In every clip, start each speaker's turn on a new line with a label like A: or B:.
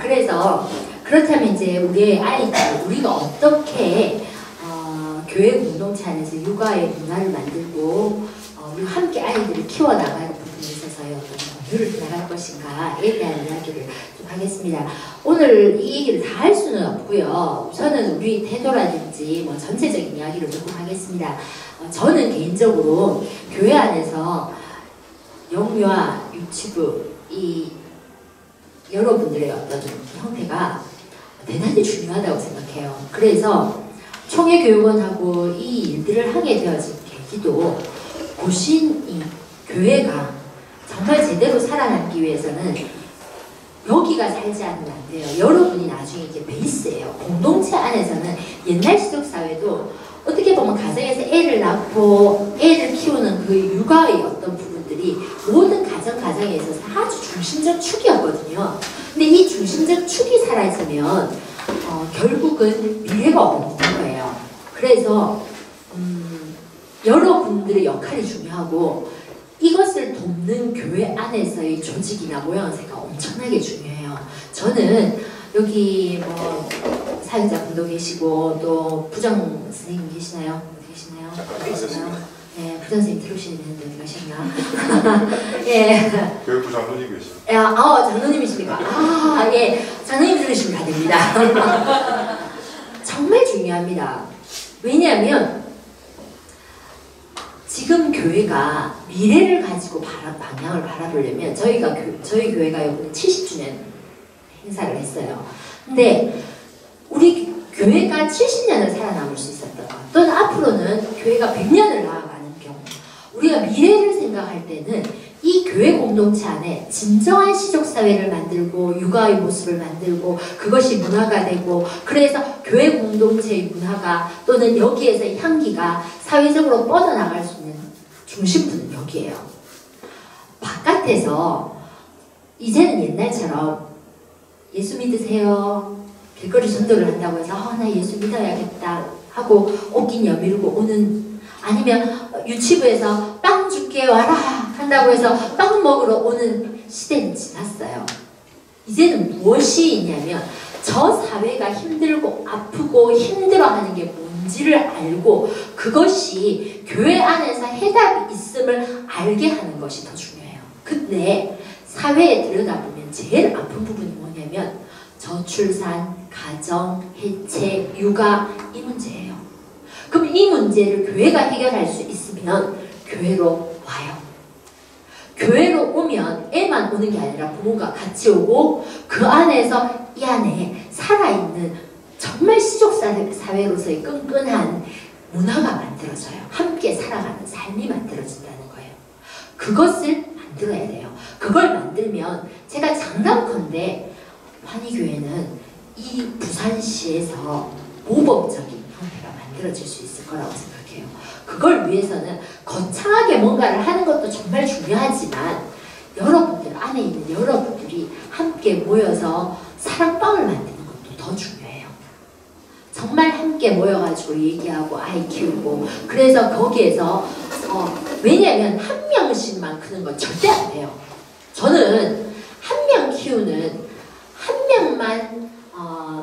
A: 그래서 그렇다면 이제 우리의 아이들, 우리가 어떻게 교회 공동체 안에서 육아의 문화를 만들고 함께 아이들을 키워나가는 부분에 있어서의 어떤 공유를 나갈 것인가에 대한 이야기를 좀 하겠습니다. 오늘 이 얘기를 다 할 수는 없고요. 우선은 우리 태도라든지 뭐 전체적인 이야기를 조금 하겠습니다. 저는 개인적으로 교회 안에서 영유아, 유치부 이 여러분들의 어떤 형태가 대단히 중요하다고 생각해요. 그래서 총회교육원하고 이 일들을 하게 되어진 계기도 고신 이 교회가 정말 제대로 살아남기 위해서는 여기가 살지 않으면 안 돼요. 여러분이 나중에 이게 베이스예요. 공동체 안에서는 옛날 시족사회도 어떻게 보면 가정에서 애를 낳고 애를 키우는 그 육아의 어떤 부분들이 모든 가정에 있어서 아주 중심적 축이었거든요. 근데 이 중심적 축이 살아있으면 결국은 미래가 없는 거예요. 그래서 여러분들의 역할이 중요하고 이것을 돕는 교회 안에서의 조직이나 모양새가 엄청나게 중요해요. 저는 여기 뭐 사역자분도 계시고 또 부장 선생님 계시나요? 계시나요? 네, 부장 선생님 들어오시는 데는 어디 가셨나? 예.
B: 교육부 장로님 계시죠?
A: 장로님이십니까? 예. 장로님 들으시면 다 됩니다. 정말 중요합니다. 왜냐하면 지금 교회가 미래를 가지고 방향을 바라보려면 저희 교회가 이번에 70주년 행사를 했어요. 근데 우리 교회가 70년을 살아남을 수 있었던 것 또는 앞으로는 교회가 100년을 나아가는 경우 우리가 미래를 생각할 때는 이 교회 공동체 안에 진정한 시족사회를 만들고 육아의 모습을 만들고 그것이 문화가 되고 그래서 교회 공동체의 문화가 또는 여기에서 향기가 사회적으로 뻗어나갈 수 있는 중심부는 여기에요. 바깥에서 이제는 옛날처럼 예수 믿으세요. 길거리 전도를 한다고 해서 나 예수 믿어야겠다 하고 옷긴 여미르고 오는 아니면 유치부에서 빵 줄게 와라 한다고 해서 빵 먹으러 오는 시대는 지났어요. 이제는 무엇이 있냐면 저 사회가 힘들고 아프고 힘들어하는 게 뭔지를 알고 그것이 교회 안에서 해답이 있음을 알게 하는 것이 더 중요해요. 근데 사회에 들여다보면 제일 아픈 부분이 뭐냐면 저출산, 가정, 해체, 육아 이 문제예요. 그럼 이 문제를 교회가 해결할 수 있으면 교회로 와요. 교회로 오면 애만 오는 게 아니라 부모가 같이 오고 그 안에서 이 안에 살아있는 정말 시족사회로서의 끈끈한 문화가 만들어져요. 함께 살아가는 삶이 만들어진다는 거예요. 그것을 만들어야 돼요. 그걸 만들면 제가 장담컨대 환희교회는 이 부산시에서 모범적인 형태가 만들어질 수 있을 거라고 생각해요. 그걸 위해서는 거창하게 뭔가를 하는 것도 정말 중요하지만 여러분들 안에 있는 여러분들이 함께 모여서 사랑방을 만드는 것도 더 중요해요. 정말 함께 모여가지고 얘기하고 아이 키우고 그래서 거기에서 왜냐하면 한 명씩만 크는 건 절대 안 돼요. 저는 한 명 키우는 한 명만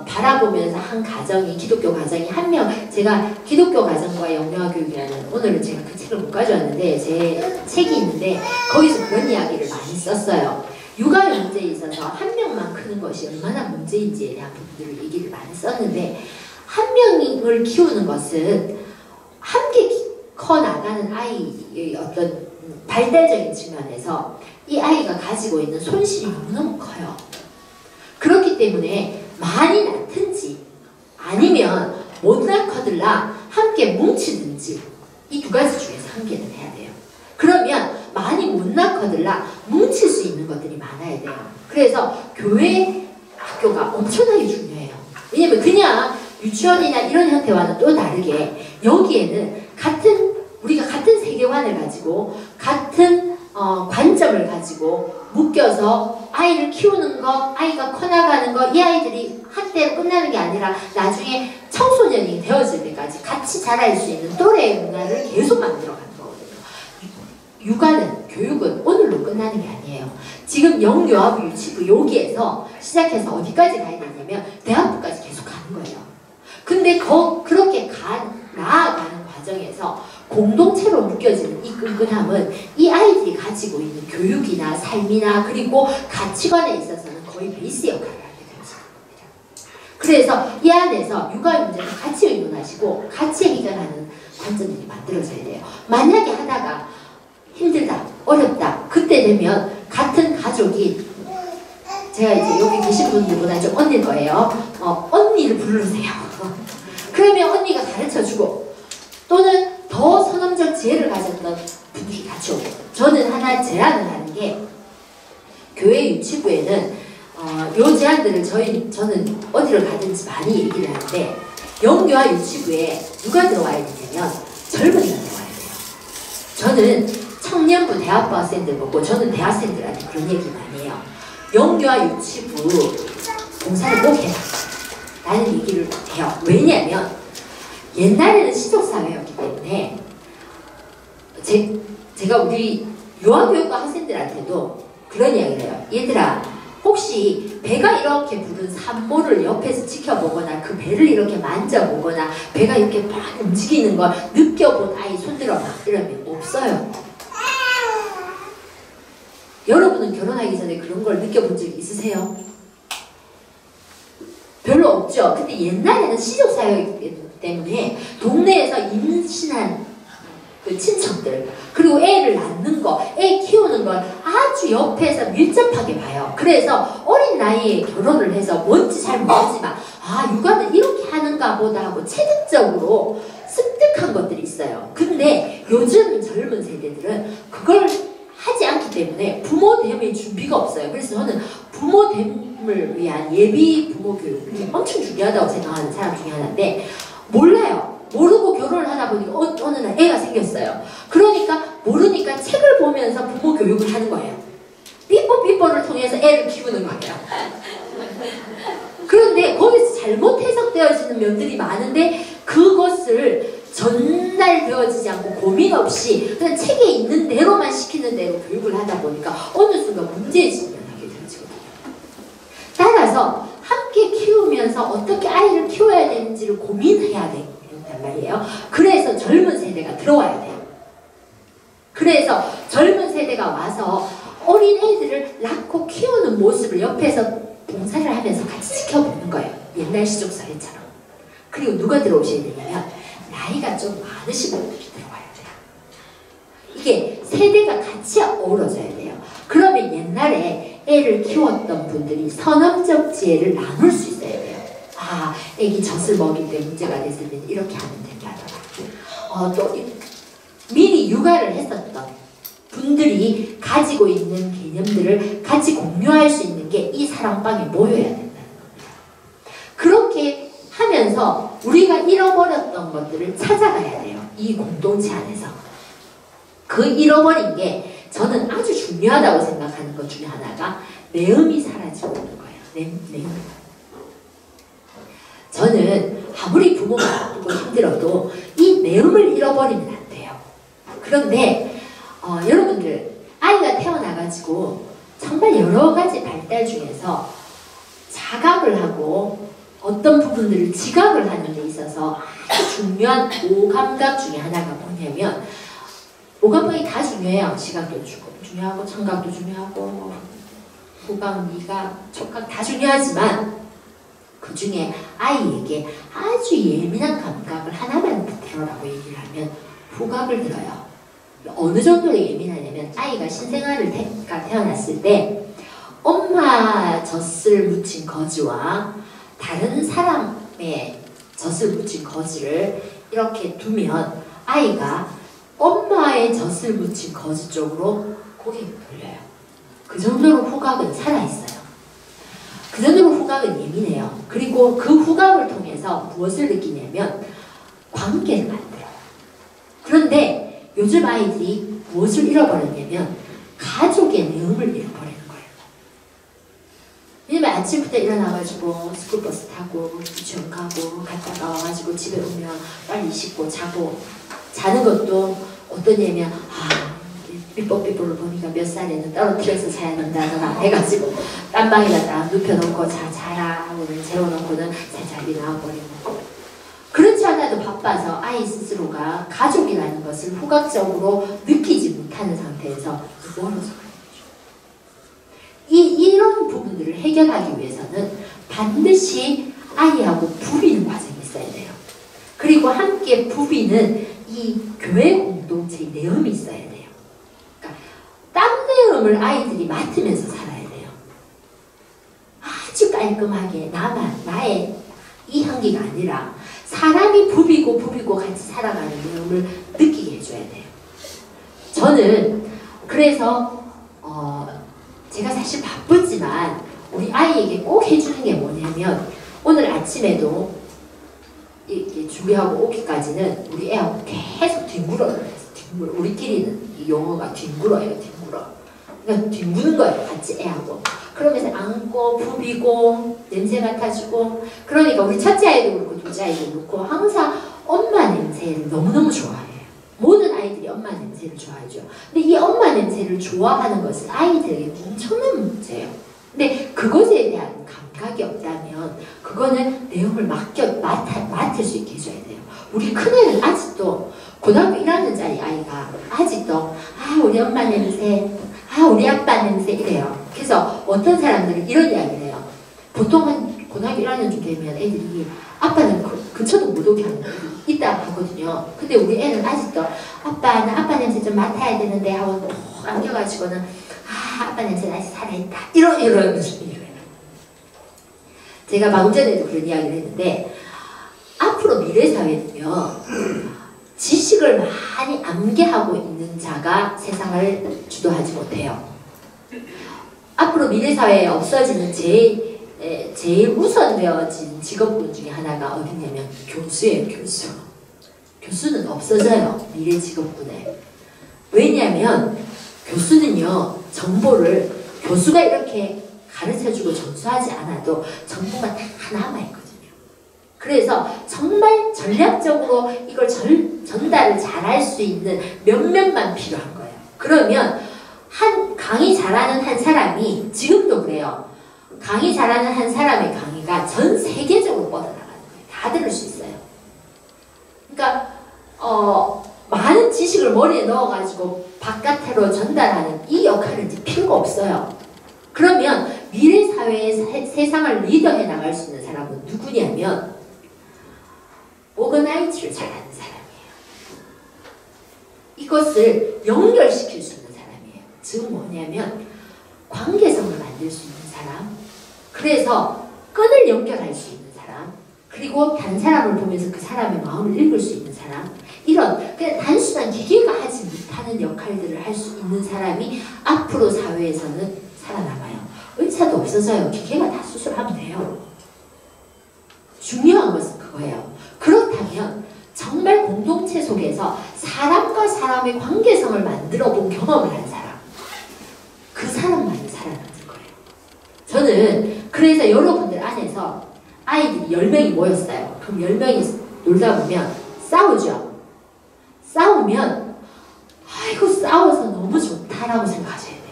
A: 바라보면서 한 가정이 기독교 가정이 한 명 제가 기독교 가정과 영유아 교육이라는 오늘은 제가 그 책을 못 가져왔는데 제 책이 있는데 거기서 그런 이야기를 많이 썼어요. 육아의 문제에 있어서 한 명만 크는 것이 얼마나 문제인지에 대한 부분들을 얘기를 많이 썼는데 한 명을 키우는 것은 함께 커나가는 아이의 어떤 발달적인 측면에서 이 아이가 가지고 있는 손실이 너무너무 커요. 그렇기 때문에 많이 낳든지 아니면 못 낳거들라 함께 뭉치든지 이 두 가지 중에서 한 개는 해야 돼요. 그러면 많이 못 낳거들라 뭉칠 수 있는 것들이 많아야 돼요. 그래서 교회 학교가 엄청나게 중요해요. 왜냐면 그냥 유치원이나 이런 형태와는 또 다르게 여기에는 우리가 같은 세계관을 가지고 같은 관점을 가지고 묶여서 아이를 키우는 거, 아이가 커나가는 거, 이 아이들이 학대로 끝나는 게 아니라 나중에 청소년이 되어질 때까지 같이 자랄 수 있는 또래의 문화를 계속 만들어가는 거거든요. 육아는, 교육은 오늘로 끝나는 게 아니에요. 지금 영유아부, 유치부 여기에서 시작해서 어디까지 가야 되냐면 대학부까지 계속 가는 거예요. 근데 그렇게 나아가는 과정에서 공동체로 묶여지는 이 끈끈함은 이 아이들이 가지고 있는 교육이나 삶이나 그리고 가치관에 있어서는 거의 베이스 역할을 하게 되어지는 겁니다. 그래서 이 안에서 육아의 문제를 같이 의논하시고 같이 해결하는 관점들이 만들어져야 돼요. 만약에 하다가 힘들다, 어렵다, 그때 되면 같은 가족이, 제가 이제 여기 계신 분들보다 좀 언니일 거예요. 언니를 부르세요. 그러면 언니가 가르쳐주고, 또는 더 선험적 지혜를 가졌던 분들이 같이 오고. 저는 하나 제안을 하는 게, 교회 유치부에는 요 제안들을 저는 어디를 가든지 많이 얘기를 하는데, 영유아 유치부에 누가 들어와야 되냐면 젊은이가 들어와야 돼요. 저는 청년부 대학부 학생들 보고, 저는 대학생들한테 그런 얘기 많이 해요. 영유아 유치부 봉사를 꼭 해라 라는 얘기를 해요. 왜냐하면 옛날에는 시족사회였기 때문에 제가 우리 유아교육과 학생들한테도 그런 이야기를 해요. 얘들아, 혹시 배가 이렇게 부른 산모를 옆에서 지켜보거나 그 배를 이렇게 만져보거나 배가 이렇게 막 움직이는 걸 느껴본 아이 손들어봐 이러면 없어요. 여러분은 결혼하기 전에 그런 걸 느껴본 적 있으세요? 별로 없죠. 근데 옛날에는 시족사회이기 때문에 동네에서 임신한 그 친척들, 그리고 애를 낳는 거, 애 키우는 걸 아주 옆에서 밀접하게 봐요. 그래서 어린 나이에 결혼을 해서 뭔지 잘 모르지만 육아는 이렇게 하는가 보다 하고 체득적으로 습득한 것들이 있어요. 근데 요즘 젊은 세대들은 그걸 하지 않기 때문에 부모됨의 준비가 없어요. 그래서 저는 부모됨을 위한 예비 부모 교육이 엄청 중요하다고 생각하는 사람 중에 하나인데, 몰라요. 모르고 결혼을 하다 보니까 어느 날 애가 생겼어요. 그러니까 모르니까 책을 보면서 부모 교육을 하는 거예요. 삐뽀삐뽀를 통해서 애를 키우는 거예요. 그런데 거기서 잘못 해석되어지는 면들이 많은데 그것을 전달되어지지 않고 고민 없이 그냥 책에 있는 대로만 시키는 대로 교육을 하다 보니까 어느 순간 문제의식이 나게 되어지거든요. 따라서 함께 키우면서 어떻게 아이를 키워야 되는지를 고민해야 된단 말이에요. 그래서 젊은 세대가 들어와야 돼요. 그래서 젊은 세대가 와서 어린 애들을 낳고 키우는 모습을 옆에서 봉사를 하면서 같이 지켜보는 거예요. 옛날 시족사회처럼. 그리고 누가 들어오셔야 되냐면 나이가 좀 많으신 분들이 들어와야 돼요. 이게 세대가 같이 어우러져야 돼요. 그러면 옛날에 애를 키웠던 분들이 선험적 지혜를 나눌 수 있어야 돼요. 애기 젖을 먹일 때 문제가 됐을 때는 이렇게 하면 된다더라. 또 미리 육아를 했었던 분들이 가지고 있는 개념들을 같이 공유할 수 있는 게 이 사랑방에 모여야 된다는 겁니다. 그렇게 하면서 우리가 잃어버렸던 것들을 찾아가야 돼요. 이 공동체 안에서. 그 잃어버린 게 저는 아주 중요하다고 생각하는 것 중에 하나가 내음이 사라지고 있는 거예요. 내음. 저는 아무리 부모가 바쁘고 힘들어도 이 내음을 잃어버리면 안 돼요. 그런데 여러분들 아이가 태어나가지고 정말 여러 가지 발달 중에서 자각을 하고 어떤 부분들을 지각을 하는 데 있어서 아주 중요한 오감각 중에 하나가 뭐냐면, 오감각이 다 중요해요. 시각도 중요하고 청각도 중요하고 후각, 미각, 촉각 다 중요하지만 그 중에 아이에게 아주 예민한 감각을 하나만 들어라고 얘기를 하면 후각을 들어요. 어느 정도로 예민하냐면 아이가 신생아를 태어났을 때 엄마 젖을 묻힌 거즈와 다른 사람의 젖을 묻힌 거즈를 이렇게 두면 아이가 엄마의 젖을 묻힌 거즈 쪽으로 고개를 돌려요. 그 정도로 후각은 살아있어요. 그 정도로 후각은 예민해요. 그리고 그 후각을 통해서 무엇을 느끼냐면 관계를 만들어요. 그런데 요즘 아이들이 무엇을 잃어버렸냐면 가족의 내음을 잃어버리는 거예요. 왜냐면 아침부터 일어나가지고 스쿨버스 타고 유치원 가고 갔다가 와가지고 집에 오면 빨리 씻고 자고, 자는 것도 어떠냐면 삐뽀삐뽀를 보니까 몇 살에는 떨어뜨려서 자야 된다더라 해가지고 딴 방에다 딱 눕혀놓고 자라 하고는 재워놓고는 살짝이 나와버리고. 그렇지 않아도 바빠서 아이 스스로가 가족이라는 것을 후각적으로 느끼지 못하는 상태에서 멀어서 그래요. 이런 부분들을 해결하기 위해서는 반드시 아이하고 부비는 과정이 있어야 돼요. 그리고 함께 부비는 이 교회 공동체의 내음이 있어야 돼요. 그러니까 땀 내음을 아이들이 맡으면서 살아야 돼요. 아주 깔끔하게 나의 이 향기가 아니라 사람이 부비고 같이 살아가는 내음을 느끼게 해줘야 돼요. 저는 그래서 제가 사실 바쁘지만 우리 아이에게 꼭 해주는 게 뭐냐면 오늘 아침에도 이렇게 준비하고 오기까지는 우리 애하고 계속 뒹굴어요. 우리끼리는 이 용어가 뒹굴어요. 그러니까 뒹구는 거예요. 같이 애하고. 그러면서 안고 부비고 냄새 맡아주고. 그러니까 우리 첫째 아이도 그렇고 둘째 아이도 그렇고 항상 엄마 냄새를 너무너무 좋아해요. 모든 아이들이 엄마 냄새를 좋아하죠. 근데 이 엄마 냄새를 좋아하는 것은 아이들에게 엄청난 문제예요. 근데 그것에 대한 감각이 없다면 그거는 내용을 맡을 수 있게 해줘야 돼요. 우리 큰애는 아직도 고등학교 1학년짜리 아이가 아직도 우리 엄마 냄새, 우리 아빠 냄새 이래요. 그래서 어떤 사람들은 이런 이야기를 해요. 보통 한 고등학교 1학년쯤 되면 애들이 아빠는 근처도 못 오게 하는 애들이 있다고 하거든요. 근데 우리 애는 아직도 아빠, 나 아빠 냄새 좀 맡아야 되는데 하고 톡 안겨가지고는 아빠 냄새는 아직 살아있다. 이런 느낌이에요. 제가 방금 전에도 그런 이야기를 했는데 앞으로 미래 사회는요. 지식을 많이 암기하고 있는 자가 세상을 주도하지 못해요. 앞으로 미래 사회에 없어지는 제일 우선되어진 직업군 중에 하나가 어디냐면 교수예요. 교수는 없어져요. 미래 직업군에. 왜냐하면 교수는요. 정보를 교수가 이렇게 가르쳐주고 전수하지 않아도 정보가 다 남아있거든요. 그래서 정말 전략적으로 이걸 전달을 잘할 수 있는 몇몇만 필요한 거예요. 그러면 강의 잘하는 한 사람이 지금도 그래요. 강의 잘하는 한 사람의 강의가 전 세계적으로 뻗어나가는 거예요. 다 들을 수 있어요. 그러니까 많은 지식을 머리에 넣어가지고 바깥으로 전달하는 이 역할은 이제 필요가 없어요. 그러면 미래 사회의 세상을 리더해 나갈 수 있는 사람은 누구냐면 오거나이즈를 잘하는 사람이에요. 이것을 연결시킬 수 있는 사람이에요. 즉 뭐냐면 관계성을 만들 수 있는 사람, 그래서 끈을 연결할 수 있는 사람, 그리고 다른 사람을 보면서 그 사람의 마음을 읽을 수 있는 사람, 이런 그냥 단순한 기계가 하지 못하는 역할들을 할 수 있는 사람이 앞으로 사회에서는 살아남아요. 의사도 없어져요. 기계가 다 수술하면 돼요. 중요한 것은 그거예요. 그렇다면 정말 공동체 속에서 사람과 사람의 관계성을 만들어 본 경험을 한 사람, 그 사람만이 살아남는 거예요. 저는 그래서 여러분들 안에서 아이들이 10명이 모였어요. 그럼 10명이 놀다 보면 싸우죠. 싸우면 아이고 싸워서 너무 좋다라고 생각하셔야 돼요.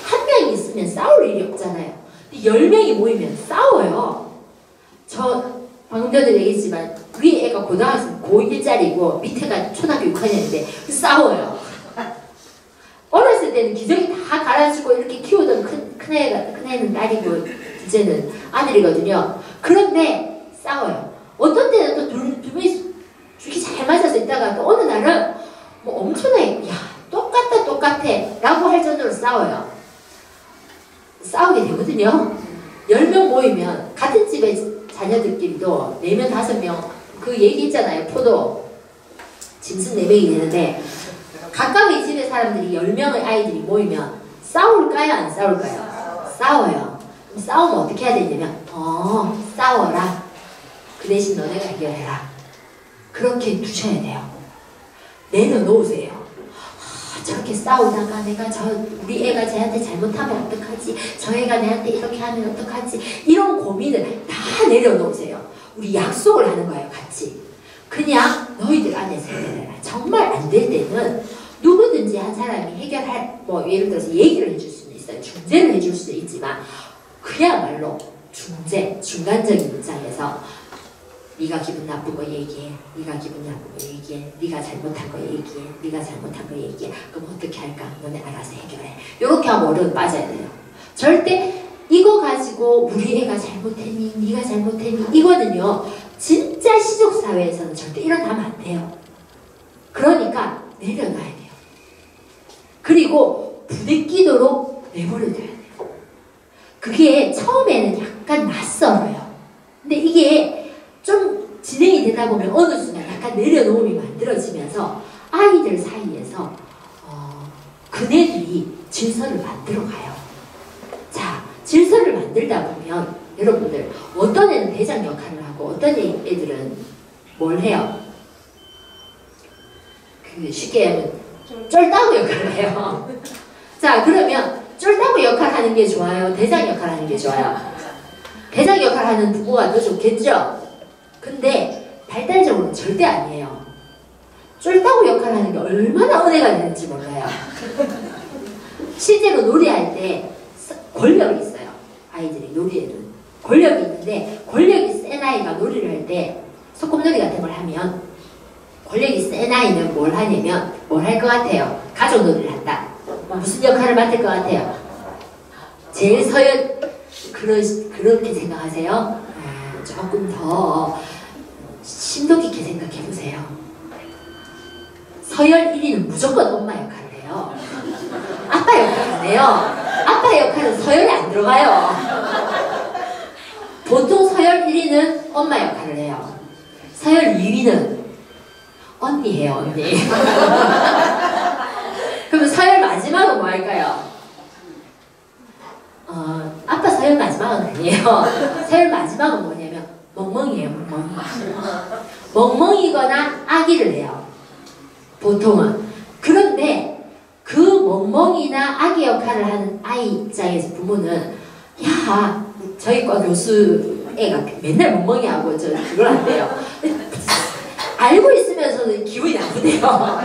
A: 한 명이 있으면 싸울 일이 없잖아요. 10명이 모이면 싸워요. 저 방금 전에 얘기했지만 위에 애가 고등학생 고1짜리고 밑에가 초등학교 6학년인데 싸워요. 어렸을 때는 기저귀 다 갈아주고 이렇게 키우던 큰애는 딸이고 이제는 아들이거든요. 그런데 싸워요. 어떤 때는 또 두 명이 죽이 잘 맞아서 있다가 또 어느 날은 뭐 엄청나게 똑같아 라고 할 정도로 싸워요. 싸우게 되거든요. 10명 모이면 같은 집에 자녀들끼리도 4명, 5명 그 얘기했잖아요. 포도 짐승 4명이 되는데 가까운 집의 사람들이 10명의 아이들이 모이면 싸울까요? 안 싸울까요? 싸워요. 그럼 싸우면 어떻게 해야 되냐면 싸워라. 그 대신 너네가 해결해라. 그렇게 두셔야 돼요. 내려놓으세요. 저렇게 싸우다가 우리 애가 쟤한테 잘못하면 어떡하지? 저 애가 내한테 이렇게 하면 어떡하지? 이런 고민을 다 내려놓으세요. 우리 약속을 하는 거예요, 같이. 그냥 너희들 안에서 해결해라. 정말 안 될 때는 누구든지 한 사람이 해결할, 뭐 예를 들어서 얘기를 해줄 수는 있어요. 중재를 해줄 수는 있지만 그야말로 중재, 중간적인 입장에서 네가 기분 나쁜 거 얘기해. 네가 기분 나쁜 거 얘기해. 네가 잘못한 거 얘기해. 네가 잘못한 거 얘기해. 그럼 어떻게 할까? 너네 알아서 해결해. 이렇게 하면 어려운 빠져야 돼요. 절대 이거 가지고 우리 애가 잘못했니? 네가 잘못했니? 이거는요. 진짜 시족사회에서는 절대 일어나면 안 돼요. 그러니까 내려놔야 돼요. 그리고 부대끼도록 내버려둬야 돼요. 그게 처음에는 약간 낯설어요. 근데 이게 좀 진행이 되다 보면 어느 순간 약간 내려놓음이 만들어지면서 아이들 사이에서 그네들이 질서를 만들어가요. 자, 질서를 만들다 보면 여러분들 어떤 애는 대장 역할을 하고 어떤 애들은 뭘 해요? 그 쉽게 하면 쫄따구 역할을 해요. 자, 그러면 쫄따구 역할 하는 게 좋아요? 대장 역할 하는 게 좋아요? 대장 역할 하는 부부가 더 좋겠죠? 근데 발달적으로는 절대 아니에요. 쫄따구 역할 하는 게 얼마나 은혜가 되는지 몰라요. 실제로 놀이할 때 권력이 있어요. 아이들이 놀이에는 권력이 있는데 권력이 센 아이가 놀이를 할 때 소꿉놀이 같은 걸 하면 권력이 센 아이는 뭘 하냐면 뭘 할 것 같아요? 가족놀이를 한다. 무슨 역할을 맡을 것 같아요? 제일 서열 그렇게 생각하세요? 아, 조금 더 심도 깊게 생각해보세요. 서열 1위는 무조건 엄마 역할을 해요. 아빠 역할을 안 해요. 아빠 역할은 서열에 안 들어가요. 보통 서열 1위는 엄마 역할을 해요. 서열 2위는 언니 해요, 언니. 그러면 서열 마지막은 뭐 할까요? 아빠 서열 마지막은 아니에요. 서열 마지막은 뭐냐면 멍멍이에요, 멍멍이. 멍멍이거나 아기를 해요. 보통은. 그런데 그 멍멍이나 아기 역할을 하는 아이 입장에서 부모는 야, 저희 과 교수 애가 맨날 멍멍이하고 저 그걸 한대요. 알고 있으면서는 기분이 나쁘대요.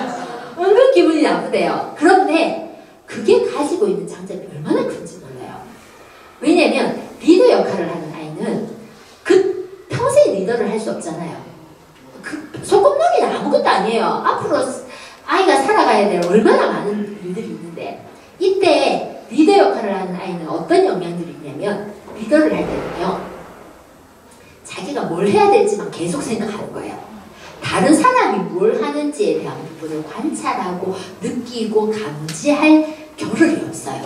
A: 은근 기분이 나쁘대요. 그런데 그게 가지고 있는 장점이 얼마나 큰지 몰라요. 왜냐면 리더 역할을 하는 아이는 그 평생 리더를 할 수 없잖아요. 그 소꿉놀이는 아무것도 아니에요. 앞으로 아이가 살아가야 될 얼마나 많은 일들이 있는데 이때 리더 역할을 하는 아이는 어떤 영향들이 있냐면 리더를 할 때는요. 자기가 뭘 해야 될지만 계속 생각하는 거예요. 다른 사람이 뭘 하는지에 대한 부분을 관찰하고 느끼고 감지할 겨를이 없어요.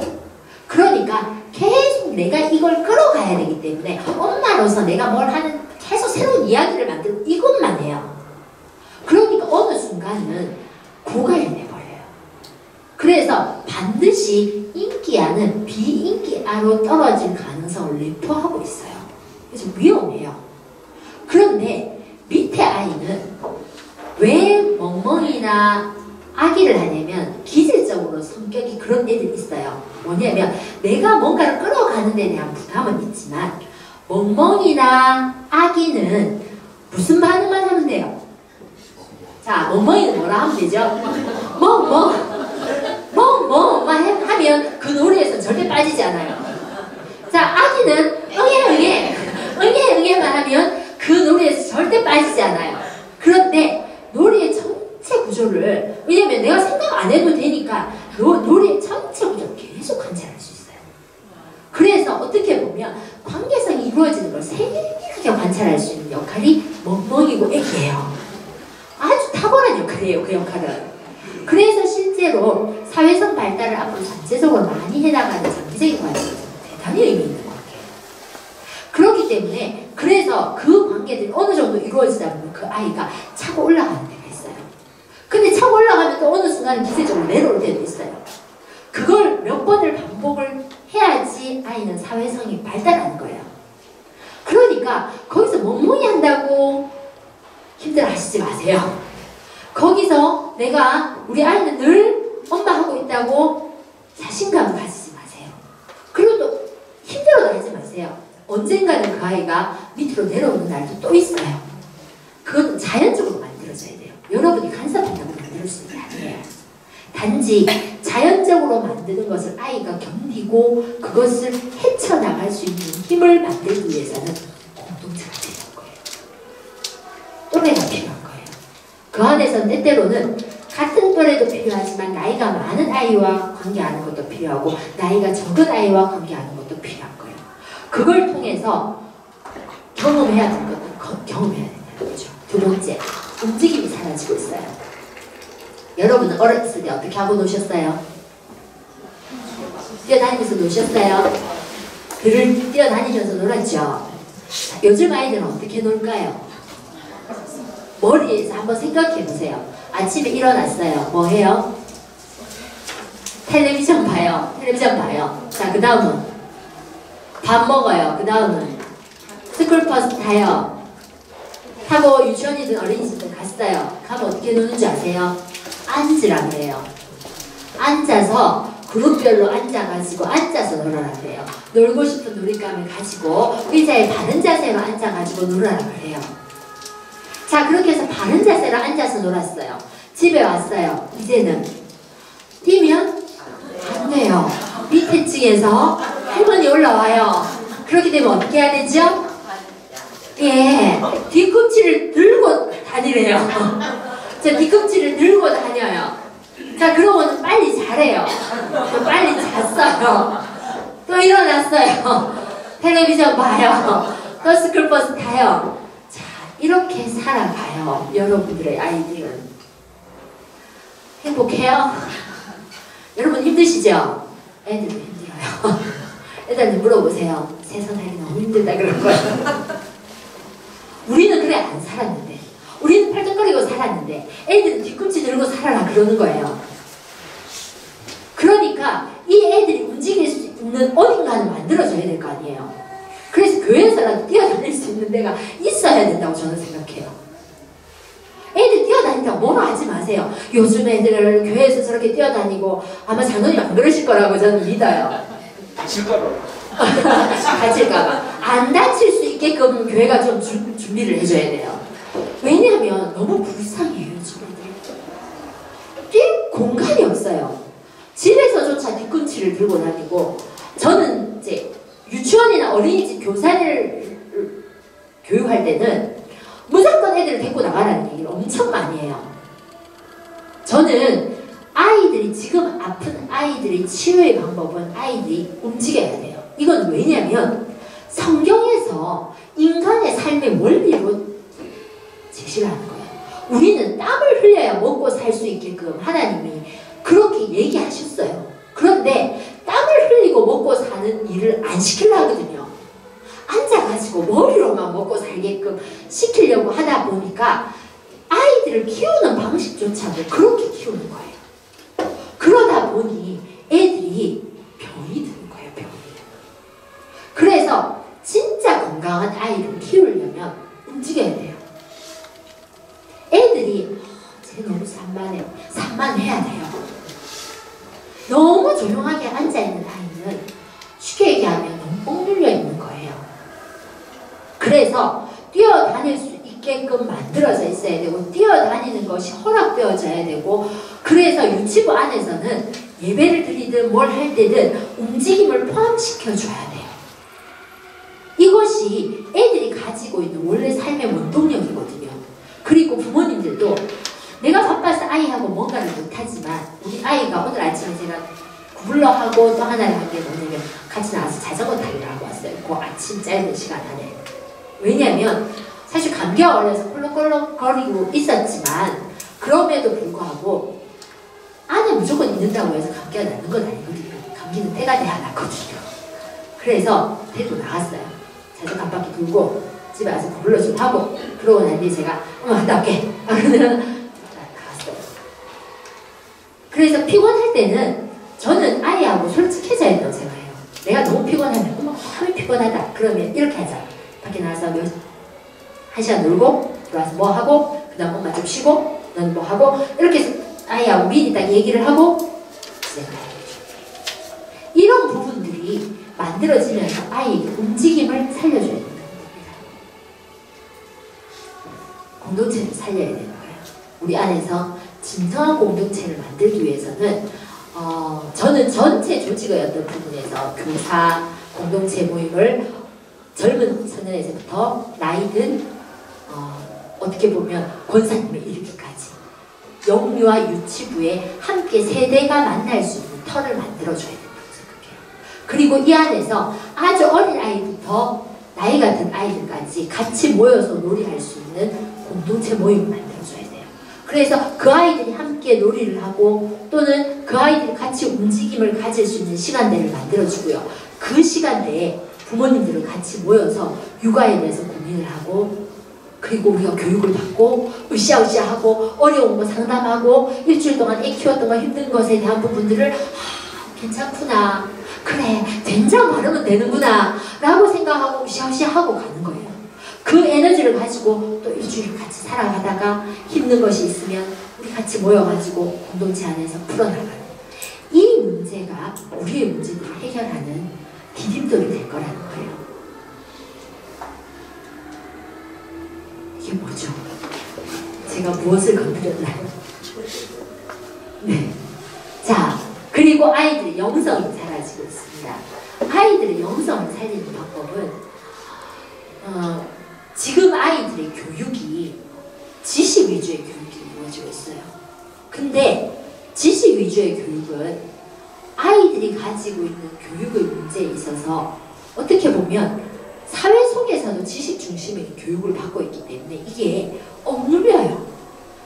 A: 그러니까 계속 내가 이걸 끌어가야 되기 때문에 엄마로서 내가 뭘 하는 계속 새로운 이야기를 만들고 이것만 해요. 그러니까 어느 순간은 고갈이 돼버려요. 그래서 반드시 인기아는 비인기아로 떨어질 가능성을 내포하고 있어요. 그래서 위험해요. 그런데 밑에 아이는 왜 멍멍이나 아기를 하냐면 기질적으로 성격이 그런 애들이 있어요. 뭐냐면 내가 뭔가를 끌어가는 데 대한 부담은 있지만 멍멍이나 아기는 무슨 반응만 하면 돼요? 자, 멍멍이는 뭐라 하면 되죠? 멍멍만 하면 그 놀이에서 절대 빠지지 않아요. 자, 아기는 응애만 하면 그 놀이에서 절대 빠지지 않아요. 그런데 놀이의 전체 구조를 왜냐면 내가 생각 안 해도 되니까 놀이의 전체 구조를 계속 관찰할 수 있어요. 그래서 어떻게 보면 관계성이 이루어지는 걸 세밀하게 관찰할 수 있는 역할이 멍멍이고 애기예요. 아주 탁월한 역할이에요, 그 역할은. 그래서 실제로 사회성 발달을 앞으로 전체적으로 많이 해나가는 장기적인 과정에서 대단히 의미 있는 관계예요. 그렇기 때문에 그래서 그 관계들이 어느 정도 이루어지다 보면 그 아이가 차고 올라가는 데가 있어요. 근데 차고 올라가면 또 어느 순간 기세적으로 내려올 때도 있어요. 그걸 몇 번을 반복을 해야지 아이는 사회성이 발달하는 거예요. 그러니까 거기서 멍멍이 한다고 힘들어 하시지 마세요. 거기서 내가 우리 아이는 늘 엄마 하고 있다고 자신감을 가지지 마세요. 그리고 또 힘들어도 하지 마세요. 언젠가는 그 아이가 밑으로 내려오는 날도 또 있어요. 그건 자연적으로 만들어져야 돼요. 여러분이 간섭한다고 만들 수 있는 게 아니에요. 단지 자연적으로 만드는 것을 아이가 견디고 그것을 헤쳐나갈 수 있는 힘을 만들기 위해서는 공동체가 필요한 거예요. 또래가 필요한 거예요. 그 안에서 때때로는 같은 또래도 필요하지만 나이가 많은 아이와 관계하는 것도 필요하고 나이가 적은 아이와 관계하는 것도 필요한 거예요. 그걸 통해서 경험해야 될 것도 경험해야 된다는 거죠. 두 번째, 움직임이 사라지고 있어요. 여러분은 어렸을 때 어떻게 하고 노셨어요? 뛰어다니면서 노셨어요? 들을 뛰어다니면서 놀았죠? 자, 요즘 아이들은 어떻게 놀까요? 머리에서 한번 생각해 보세요. 아침에 일어났어요. 뭐 해요? 텔레비전 봐요. 텔레비전 봐요. 자, 그 다음은 밥 먹어요. 그 다음은 스쿨버스 타요. 타고 유치원이든 어린이집든 갔어요. 가면 어떻게 노는 줄 아세요? 앉으라고 해요. 앉아서 그룹별로 앉아가지고 앉아서 놀아라고 해요. 놀고 싶은 놀잇감을 가지고 의자에 바른 자세로 앉아가지고 놀아라고 해요. 자, 그렇게 해서 바른 자세로 앉아서 놀았어요. 집에 왔어요. 이제는 뛰면 안 돼요. 밑에 층에서 할머니 올라와요. 그렇게 되면 어떻게 해야 되죠? 예, 뒤꿈치를 들고 다니래요. 자, 뒤꿈치를 들고 다녀요. 자, 그러고는 빨리 자래요. 빨리 잤어요. 또 일어났어요. 텔레비전 봐요. 또 스쿨버스 타요. 자, 이렇게 살아가요. 여러분들의 아이들은. 행복해요? 여러분 힘드시죠? 애들도 힘들어요. 애들한테 물어보세요. 세상 살기 너무 힘들다 그럴 거예요. 우리는 그래 안 살았는데, 우리는 팔뚝거리고 살았는데 애들은 뒤꿈치 들고 살아라 그러는 거예요. 그러니까 이 애들이 움직일 수 있는 어딘가를 만들어줘야 될 거 아니에요. 그래서 교회에서라도 뛰어다닐 수 있는 데가 있어야 된다고 저는 생각해요. 애들 뛰어다닌다고 뭐라 하지 마세요. 요즘 애들을 교회에서 저렇게 뛰어다니고 아마 장로님 안 그러실 거라고 저는 믿어요.
B: 다칠까봐.
A: 다칠까봐. 안 다칠 수 있게끔 교회가 좀 준비를 해줘야 돼요. 왜냐하면 너무 불쌍해요. 요즘 애들. 뛸 공간이 없어요. 집에서조차 뒤꿈치를 들고 다니고, 저는 이제 유치원이나 어린이집 교사를 교육할 때는 무조건 애들을 데리고 나가라는 얘기를 엄청 많이 해요. 저는 아이들이 지금 아픈 아이들의 치유의 방법은 아이들이 움직여야 돼요. 이건 왜냐면 성경에서 인간의 삶의 원리로 제시를 하는 거예요. 우리는 땀을 흘려야 먹고 살 수 있게끔 하나님이 그렇게 얘기하셨어요. 그런데 땀을 흘리고 먹고 사는 일을 안 시키려 하거든요. 앉아가지고 머리로만 먹고 살게끔 시키려고 하다 보니까 아이들을 키우는 방식조차도 그렇게 키우는 거예요. 그러다 보니 애들이 병이 드는 거예요. 병이. 그래서 진짜 건강한 아이를 키우려면 움직여야 돼요. 애들이 쟤 너무 산만해. 산만해야 돼요. 너무 조용하게 앉아있는 아이는 쉽게 얘기하면 너무 뻥 눌려 있는 거예요. 그래서 뛰어다닐 수 있게끔 만들어져 있어야 되고, 뛰어다니는 것이 허락되어져야 되고, 그래서 유치부 안에서는 예배를 드리든 뭘 할 때든 움직임을 포함시켜줘야 돼요. 이것이 애들이 가지고 있는 원래 삶의 원동력이거든요. 그리고 부모님들도 내가 바빠서 아이하고 뭔가를 못하지만 우리 아이가 오늘 아침에 제가 구불러 하고 또 하나를 한 게 뭐냐면 같이 나와서 자전거 타기를 하고 왔어요. 그 아침 짧은 시간 안에. 왜냐면 사실 감기가 걸려서 꿀렁꿀렁거리고 있었지만 그럼에도 불구하고 안에 무조건 있는다고 해서 감기가 낫는 건 아니거든요. 감기는 때가 돼야 낫거든요. 그래서 데리고 나갔어요. 자전거 한 바퀴 돌고 집에 와서 구불러 좀 하고, 그러고 난 뒤에 제가 엄마 갔다 올게 그러면 나갔어요. 그래서 피곤할 때는 저는 아이하고 솔직해져야 된다고 생각해요. 내가 너무 피곤하면 엄마 너무 피곤하다 그러면 이렇게 하자. 밖에 나가서 한 시간 놀고 들어와서 뭐 하고, 그 다음 엄마 좀 쉬고 넌 뭐 하고, 이렇게 해서 아이하고 미리 딱 얘기를 하고 시작해야죠. 이런 부분들이 만들어지면서 아이의 움직임을 살려줘야 된다는 겁니다. 공동체를 살려야 되는 거예요. 우리 안에서 진정한 공동체를 만들기 위해서는 저는 전체 조직의 어떤 부분에서 교사 공동체 모임을 젊은 청년에서부터 나이든 어떻게 보면 권사님에 이르기까지 영유아 유치부에 함께 세대가 만날 수 있는 터를 만들어줘야 된다고 생각해요. 그리고 이 안에서 아주 어린 아이부터 나이 같은 아이들까지 같이 모여서 놀이할 수 있는 공동체 모임을 만들어줘야 돼요. 그래서 그 아이들이 함께 놀이를 하고 또는 그 아이들이 같이 움직임을 가질 수 있는 시간대를 만들어주고요. 그 시간대에 부모님들은 같이 모여서 육아에 대해서 고민을 하고 그리고 우리가 교육을 받고 으쌰으쌰하고 어려운 거 상담하고 일주일 동안 애 키웠던 거 힘든 것에 대한 부분들을 괜찮구나, 그래 된장 바르면 되는구나 라고 생각하고 으쌰으쌰하고 가는 거예요. 그 에너지를 가지고 또 일주일을 같이 살아가다가 힘든 것이 있으면 우리 같이 모여가지고 공동체 안에서 풀어나가는 이 문제가 우리의 문제들을 해결하는 디딤돌이 될 거라는 거예요. 이게 뭐죠? 제가 무엇을 건드렸나요? 네. 자, 그리고 아이들의 영성이 사라지고 있습니다. 아이들의 영성을 살리는 방법은 지금 아이들의 교육이 지식 위주의 교육이 이루어지고 있어요. 근데 지식 위주의 교육은 아이들이 가지고 있는 교육의 문제에 있어서 어떻게 보면 사회 속에서도 지식 중심의 교육을 받고 있기 때문에 이게 억눌려요.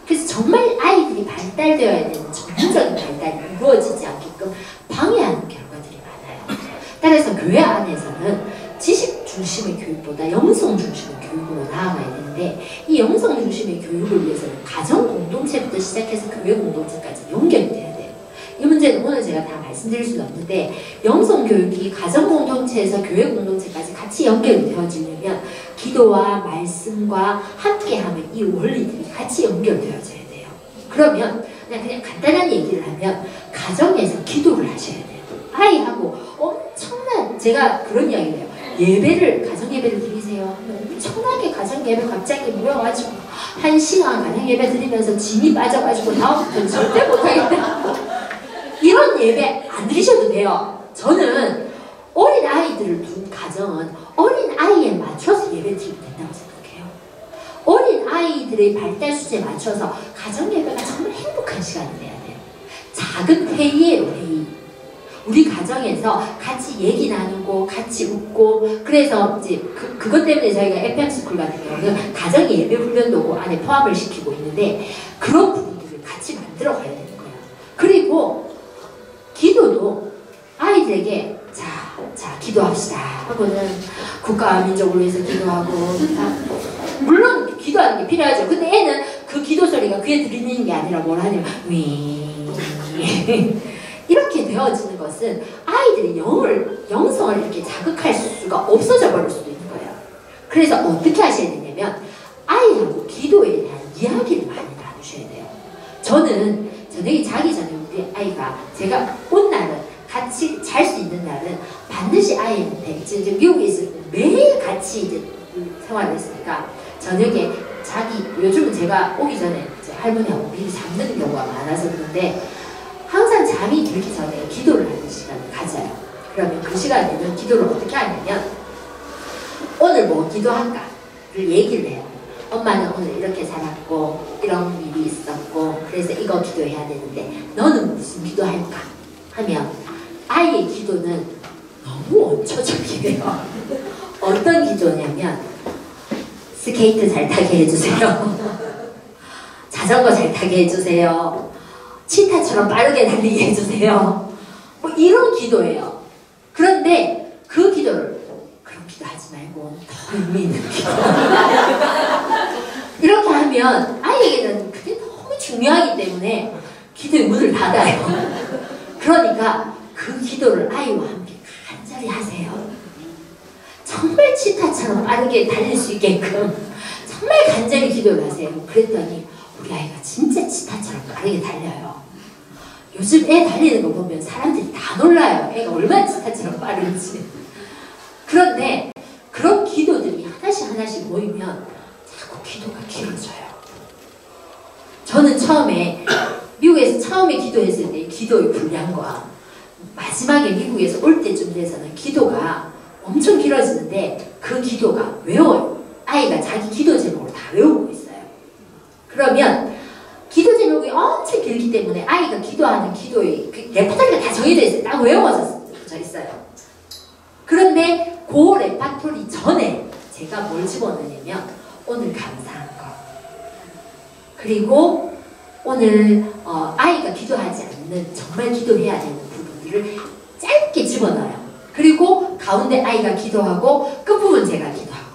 A: 그래서 정말 아이들이 발달되어야 되는 전문적인 발달이 이루어지지 않게끔 방해하는 결과들이 많아요. 따라서 교회 안에서는 지식 중심의 교육보다 영성 중심의 교육으로 나아가야 되는데 이 영성 중심의 교육을 위해서는 가정 공동체부터 시작해서 교회 공동체까지 연결이 돼야 돼요. 이 문제는 오늘 제가 다 말씀드릴 수는 없는데 영성 교육이 가정 공동체에서 교회 공동체까지 같이 연결이 되어지려면 기도와 말씀과 함께하면 이 원리들이 같이 연결되어져야 돼요. 그러면 그냥 간단한 얘기를 하면 가정에서 기도를 하셔야 돼요. 아이하고 엄청난, 제가 그런 이야기를 해요. 예배를, 가정예배를 드리세요. 엄청나게 가정예배 갑자기 모여가지고 1시간 가정예배 드리면서 진이 빠져가지고 다음부터 절대 못하겠다. 이런 예배 안 드리셔도 돼요. 저는 어린 아이들을 둔 가정은 어린 아이에 맞춰서 예배 드리면 된다고 생각해요. 어린 아이들의 발달 수준에 맞춰서 가정예배가 정말 행복한 시간이 돼야 돼요. 작은 회의예요, 회의. 우리 가정에서 같이 얘기 나누고 같이 웃고 그래서 이제 그것 때문에 저희가 FM스쿨 같은 경우는 가정 예배 훈련도 안에 포함을 시키고 있는데 그런 부분들을 같이 만들어 가야 되는 거예요. 그리고 기도도 아이들에게 자 기도합시다 하고는 국가와 민족을 위해서 기도하고 물론 기도하는 게 필요하죠. 근데 애는 그 기도 소리가 귀에 들리는 게 아니라 뭘 하냐면 이렇게 되어지는 것은 아이들의 영성을 이렇게 자극할 수가 없어져 버릴 수도 있는 거예요. 그래서 어떻게 하셔야 되냐면 아이하고 기도에 대한 이야기를 많이 나누셔야 돼요. 저는 저녁에 자기 전에 우리 아이가 제가 온 날은 같이 잘 수 있는 날은 반드시 아이한테 이제 미국에 있을 때 매일 같이 이제 생활을 했으니까 저녁에 요즘은 제가 오기 전에 이제 할머니하고 미리 잠드는 경우가 많아서 그런데 항상 잠이 들기 전에 기도를 하는 시간을 가져요. 그러면 그 시간에는 기도를 어떻게 하냐면 오늘 뭐 기도할까를 얘기를 해요. 엄마는 오늘 이렇게 살았고 이런 일이 있었고 그래서 이거 기도해야 되는데 너는 무슨 기도할까 하면 아이의 기도는 너무 원초적이에요. 어떤 기도냐면 스케이트 잘 타게 해주세요. 자전거 잘 타게 해주세요. 치타처럼 빠르게 달리게 해주세요. 뭐 이런 기도예요. 그런데 그 기도를 그런 기도 하지 말고 더 의미 있는 기도 이렇게 하면 아이에게는 그게 너무 중요하기 때문에 기도의 문을 닫아요. 그러니까 그 기도를 아이와 함께 간절히 하세요. 정말 치타처럼 빠르게 달릴 수 있게끔 정말 간절히 기도를 하세요. 그랬더니 우리 아이가 진짜 치타처럼 빠르게 달려요. 요즘 애 달리는 거 보면 사람들이 다 놀라요. 애가 얼마나 치타처럼 빠른지. 그런데 그런 기도들이 하나씩 모이면 자꾸 기도가 길어져요. 저는 처음에 미국에서 처음에 기도했을 때 기도의 분량과 마지막에 미국에서 올 때쯤 돼서는 기도가 엄청 길어지는데 그 기도가 외워요. 아이가 자기 기도 제목을 다 외우고 있어요. 그러면 기도 제목이 엄청 길기 때문에 아이가 기도하는 기도의 그 레퍼토리가 다 정해져 있어요. 딱 외워져 있어요. 그런데 그 레퍼토리 전에 제가 뭘 집어넣냐면 오늘 감사한 거, 그리고 오늘 아이가 기도하지 않는 정말 기도해야 되는 부분들을 짧게 집어넣어요. 그리고 가운데 아이가 기도하고 끝부분 제가 기도하고.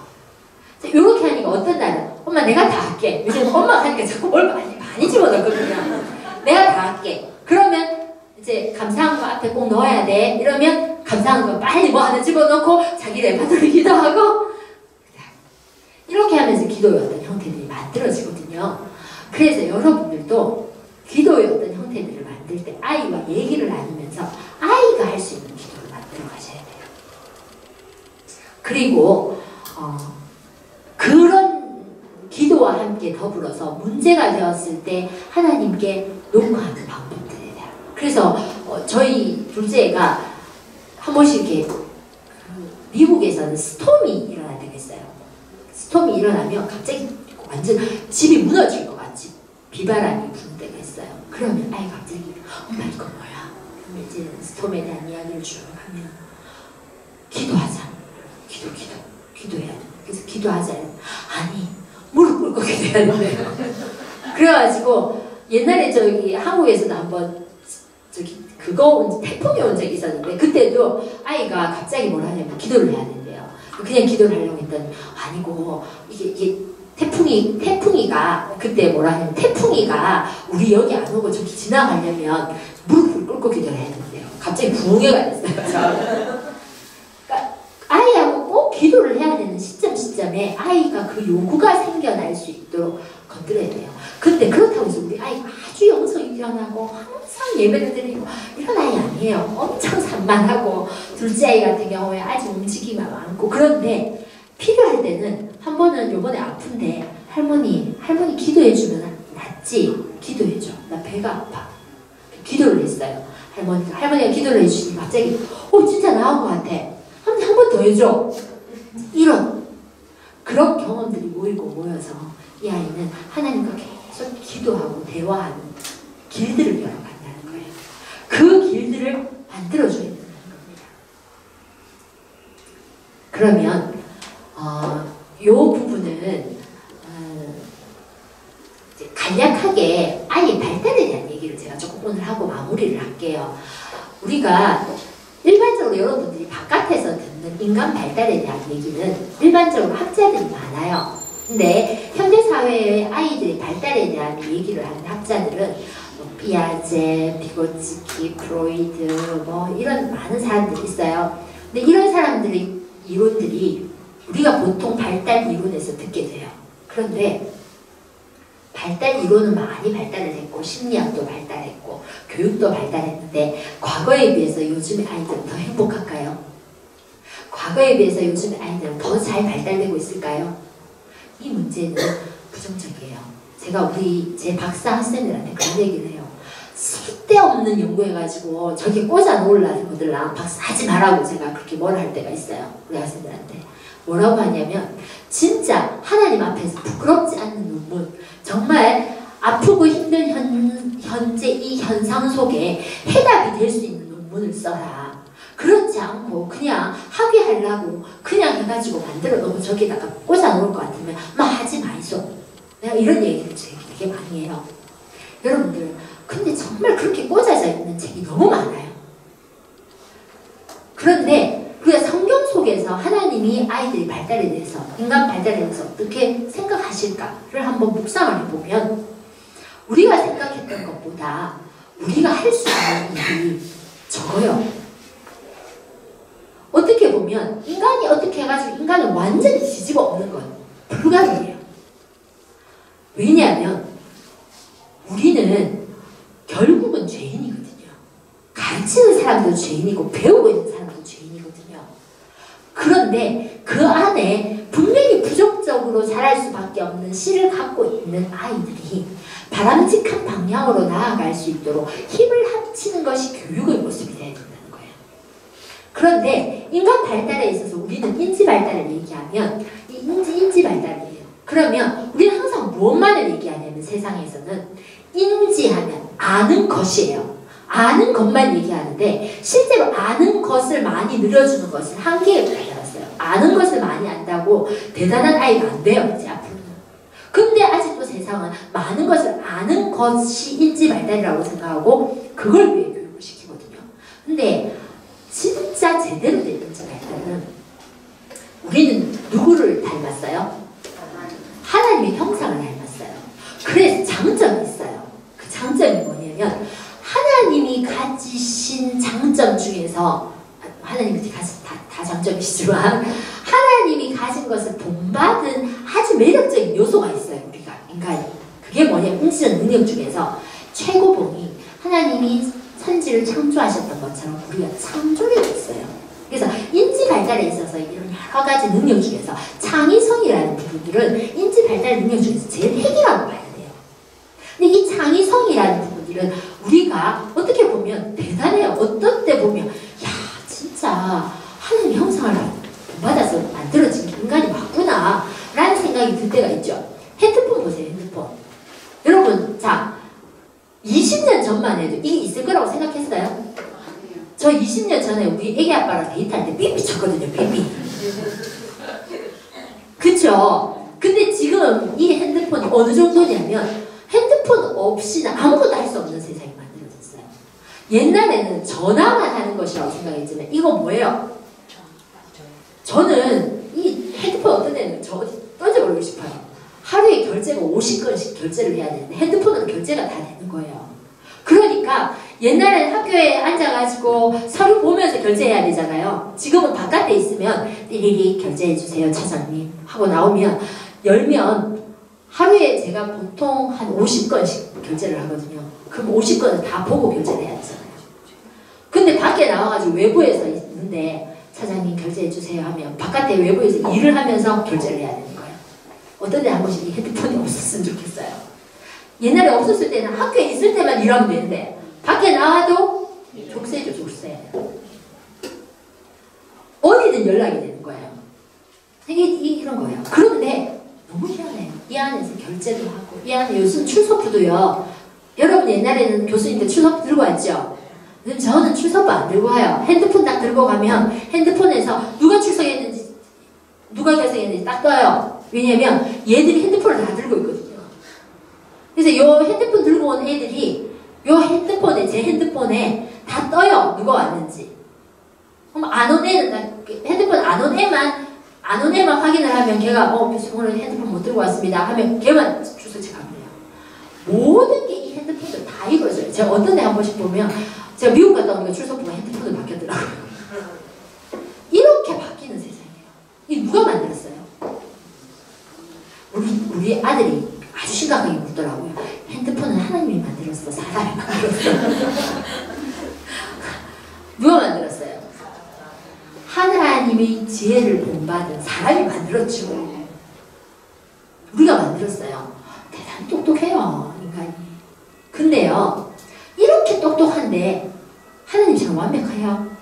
A: 이렇게 하니까 어떤 날은 엄마 내가 다 할게. 요즘 엄마가 하니까 자꾸 뭘 많이 집어넣거든요. 내가 다 할게. 그러면 이제 감사한 거 앞에 꼭 넣어야 돼. 이러면 감사한 거 빨리 뭐 하나 집어넣고 자기 레퍼토리 기도하고, 이렇게 하면서 기도의 어떤 형태들이 만들어지거든요. 그래서 여러분들도 기도의 어떤 형태들을 만들 때 아이와 얘기를 나누면서 아이가 할 수 있는 기도를 만들어 가셔야 돼요. 그리고 그런 기도와 함께 더불어서 문제가 되었을 때 하나님께 녹화하는 방법들이에요. 그래서 저희 둘째가 한 번씩 이렇게 미국에서는 스톰이 일어날 때가 있어요. 스톰이 일어나면 갑자기 완전 집이 무너질 것 같이 비바람이 부는 때가 있어요. 그러면 아이가 갑자기 엄마 이거 뭐야? 그러면 이제 스톰에 대한 이야기를 쭉 하면 기도하자. 기도해야 돼. 그래서 기도하자. 아니 무릎 꿇고 기도해야 된대요. 그래가지고 옛날에 저기 한국에서도 한번 그거 태풍이 온 적이 있었는데 그때도 아이가 갑자기 뭘 하냐면 기도를 해야 된대요. 그냥 기도를 하려고 했더니 아니고 이게 태풍이가 그때 뭐라 하냐면 태풍이가 우리 여기 안 오고 저기 지나가려면 무릎을 꿇고 기도를 해야 된대요. 갑자기 부흥회가 됐어요. 그러니까 아이하고 꼭 기도를 해야 되는 시점에 아이가 그 요구가 생겨날 수 있도록 건드려야 돼요. 근데 그렇다고 해서 우리 아이가 아주 영성이 뛰어나고 항상 예배를 드리고 이런 아이 아니에요. 엄청 산만하고 둘째 아이 같은 경우에 아직 움직이기가 많고. 그런데 필요할 때는 한 번은 요번에 아픈데 할머니 기도해주면 낫지? 기도해줘. 나 배가 아파. 기도를 했어요. 할머니가 기도를 해주시니 갑자기 진짜 나은 것 같아. 한 번 더 해줘. 그런 경험들이 모여서 이 아이는 하나님과 계속 기도하고 대화하는 길들을 열어간다는 거예요. 그 길들을 만들어줘야 된다는 겁니다. 그러면 이 부분은 이제 간략하게 아이의 발달에 대한 얘기를 제가 조금 오늘 하고 마무리를 할게요. 우리가 일반적으로 여러분들이 바깥에서 듣는 인간 발달에 대한 얘기는 일반적으로 학자들이 많아요. 근데 현대사회의 아이들의 발달에 대한 얘기를 하는 학자들은 피아제, 비고츠키, 프로이드 이런 많은 사람들이 있어요. 근데 이런 사람들의 이론들이 우리가 보통 발달 이론에서 듣게 돼요. 그런데 발달 이론은 많이 발달을 했고 심리학도 발달했고 교육도 발달했는데 과거에 비해서 요즘의 아이들은 더 행복할까요? 과거에 비해서 요즘의 아이들은 더 잘 발달되고 있을까요? 이 문제는 부정적이에요. 제가 제 박사 학생들한테 그런 얘기를 해요. 쓸데없는 연구해가지고 저기 꽂아 놓으려는 것들랑 박사하지 말라고 제가 그렇게 뭐라 할 때가 있어요. 우리 학생들한테. 뭐라고 하냐면 진짜 하나님 앞에서 부끄럽지 않는 논문, 정말 아프고 힘든 현재 이 현상 속에 해답이 될 수 있는 논문을 써라. 그렇지 않고 그냥 학위하려고 그냥 해가지고 만들어 놓고 저기다가 꽂아 놓을 것 같으면 하지 마이소. 내가 이런 얘기를 되게 많이 해요. 여러분들 근데 정말 그렇게 꽂아져 있는 책이 너무 많아요. 그런데 우리가 성경 속에서 하나님이 아이들의 발달에 대해서, 인간 발달에 대해서 어떻게 생각하실까를 한번 묵상을 해보면 우리가 생각했던 것보다 우리가 할 수 있는 일이 적어요. 어떻게 보면 인간이 어떻게 해가지고 인간을 완전히 뒤집어 엎는 건 불가능해요. 왜냐하면 우리는 결국은 죄인이거든요. 가르치는 사람도 죄인이고 배우고 있는 사람도 죄인이거든요. 그런데 그 안에 분명히 부정적으로 창의적으로 자랄 수밖에 없는 씨를 갖고 있는 아이들이 바람직한 방향으로 나아갈 수 있도록 힘을 합치는 것이 교육의 모습이 되어야 된다는 거예요. 그런데 인간 발달에 있어서 우리는 인지 발달을 얘기하면 인지 발달이에요. 그러면 우리는 항상 무엇만을 얘기하냐면 세상에서는 인지하면 아는 것이에요. 아는 것만 얘기하는데 실제로 아는 것을 많이 늘려주는 것은 한계에 달려왔어요. 아는 것을 많이 안다고 대단한 아이가 안 돼요, 이제 앞으로는. 근데 아직도 세상은 많은 것을 아는 것이 인지 발달이라고 생각하고 그걸 위해 교육을 시키거든요. 근데 진짜 제대로 된 인지 발달은 우리는 누구를 닮았어요? 하나님의 형상을 닮았어요. 그래서 장점이 있어요. 그 장점이 뭐냐면 하나님이 가지신 장점 중에서 하나님이 다 장점이시지만 하나님이 가진 것을 본받은 아주 매력적인 요소가 있어요. 우리가 인간이. 그게 뭐냐면 인지적 능력 중에서 최고봉이 하나님이 천지를 창조하셨던 것처럼 우리가 창조력이 있어요. 그래서 인지 발달에 있어서 이런 여러 가지 능력 중에서 창의성이라는 부분들은 인지 발달 능력 중에서 제일 핵이라고 봐야 돼요. 근데 이 창의성이라는 부분들은 우리가 어떻게 보면 대단해요. 어떤 때 보면 야 진짜 하나님 형상을 받아서 만들어진 인간이 맞구나 라는 생각이 들 때가 있죠. 핸드폰 보세요. 핸드폰. 여러분 자 20년 전만 해도 이게 있을 거라고 생각했어요? 저 20년 전에 우리 애기 아빠랑 데이트할 때 삐삐 쳤거든요. 삐삐. 그쵸? 근데 지금 이 핸드폰이 어느 정도냐면 핸드폰 없이는 아무것도 할 수 없는 세상이 만들어졌어요. 옛날에는 전화만 하는 것이라고 생각했지만 이거 뭐예요? 저는 이 핸드폰 어떤 애는 저 어디 던져버리고 싶어요. 하루에 결제가 50건씩 결제를 해야 되는데 핸드폰으로 결제가 다 되는 거예요. 그러니까 옛날에는 학교에 앉아가지고 서류 보면서 결제해야 되잖아요. 지금은 바깥에 있으면 띠리리 결제해주세요 차장님 하고 나오면 열면 하루에 제가 보통 한 50건씩 결제를 하거든요. 그럼 50건을 다 보고 결제를 해야 되잖아요. 근데 밖에 나와가지고 외부에서 있는데 차장님 결제해주세요 하면 바깥에 외부에서 일을 하면서 결제를 해야 되는 거예요. 어떤 데 한 번씩 이 핸드폰이 없었으면 좋겠어요. 옛날에 없었을 때는 학교에 있을 때만 일하면 되는데 밖에 나와도 족쇄죠. 족쇄. 어디든 연락이 되는 거예요. 이런 거예요. 그런데 너무 희한해요. 이 안에서 결제도 하고 이 안에 요즘 출석부도요. 여러분 옛날에는 교수님들 출석부 들고 왔죠? 근데 저는 출석부 안 들고 와요. 핸드폰 딱 들고 가면 핸드폰에서 누가 출석했는지 누가 결석했는지 딱 떠요. 왜냐면 얘들이 핸드폰을 다 들고 있거든요. 그래서 요 핸드폰 들고 온 애들이 요 핸드폰에 제 핸드폰에 다 떠요. 누가 왔는지. 그럼 안 온 애는 핸드폰 안 온 애만 확인을 하면 걔가 교수님 오늘 핸드폰 못 들고 왔습니다 하면 걔만 출석 체크합니다. 모든 게 이 핸드폰들 다 이루어져요. 제가 어떤 데 한 번씩 보면 제가 미국 갔다 오니까 출석부가 핸드폰으로 바뀌었더라고요. 이렇게 바뀌는 세상이에요. 이 누가 만들었어요? 우리 아들이 아주 심각하게 묻더라고요. 핸드폰은 하나님이 만들었어? 사람이 만들었어? 누가 만들었어요? 하나님의 지혜를 본받은 사람이 만들었죠. 우리가 만들었어요. 대단히 똑똑해요, 인간이. 근데요, 이렇게 똑똑한데 하나님처럼 완벽해요?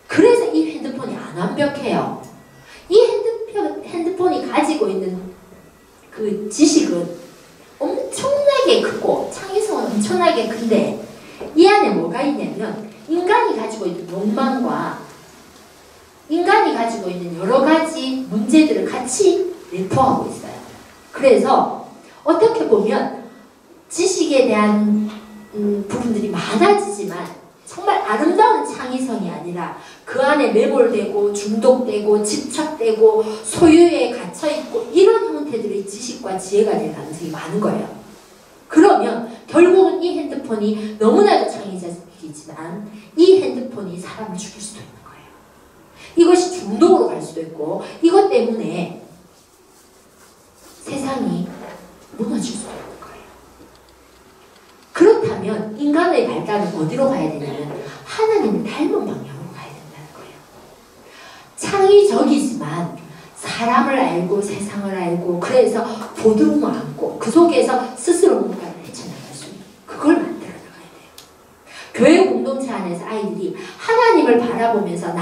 A: 그래서 이 핸드폰이 안 완벽해요. 이 핸드폰이 가지고 있는 그 지식은 엄청나게 크고 창의성은 엄청나게 큰데 이 안에 뭐가 있냐면 인간이 가지고 있는 욕망과 인간이 가지고 있는 여러 가지 문제들을 같이 내포하고 있어요. 그래서 어떻게 보면 지식에 대한 부분들이 많아지지만 정말 아름다운 창의성이 아니라 그 안에 매몰되고 중독되고 집착되고 소유에 갇혀있고 이런 형태들의 지식과 지혜가 될 가능성이 많은 거예요. 그러면 결국은 이 핸드폰이 너무나도 창의적이지만 이 핸드폰이 사람을 죽일 수도 있는 거예요. 이것이 중독으로 갈 수도 있고 이것 때문에 세상이 무너질 수도 있는 거예요. 그렇다면 인간의 발달은 어디로 가야 되냐면 하나님을 닮은 방향으로 가야 된다는 거예요. 창의적이지만 사람을 알고 세상을 알고 그래서 보듬어 안고 그 속에서 스스로 뭔가를 헤쳐나갈 수 있는 그걸 만들어 나가야 돼요. 교회 공동체 안에서 아이들이 하나님을 바라보면서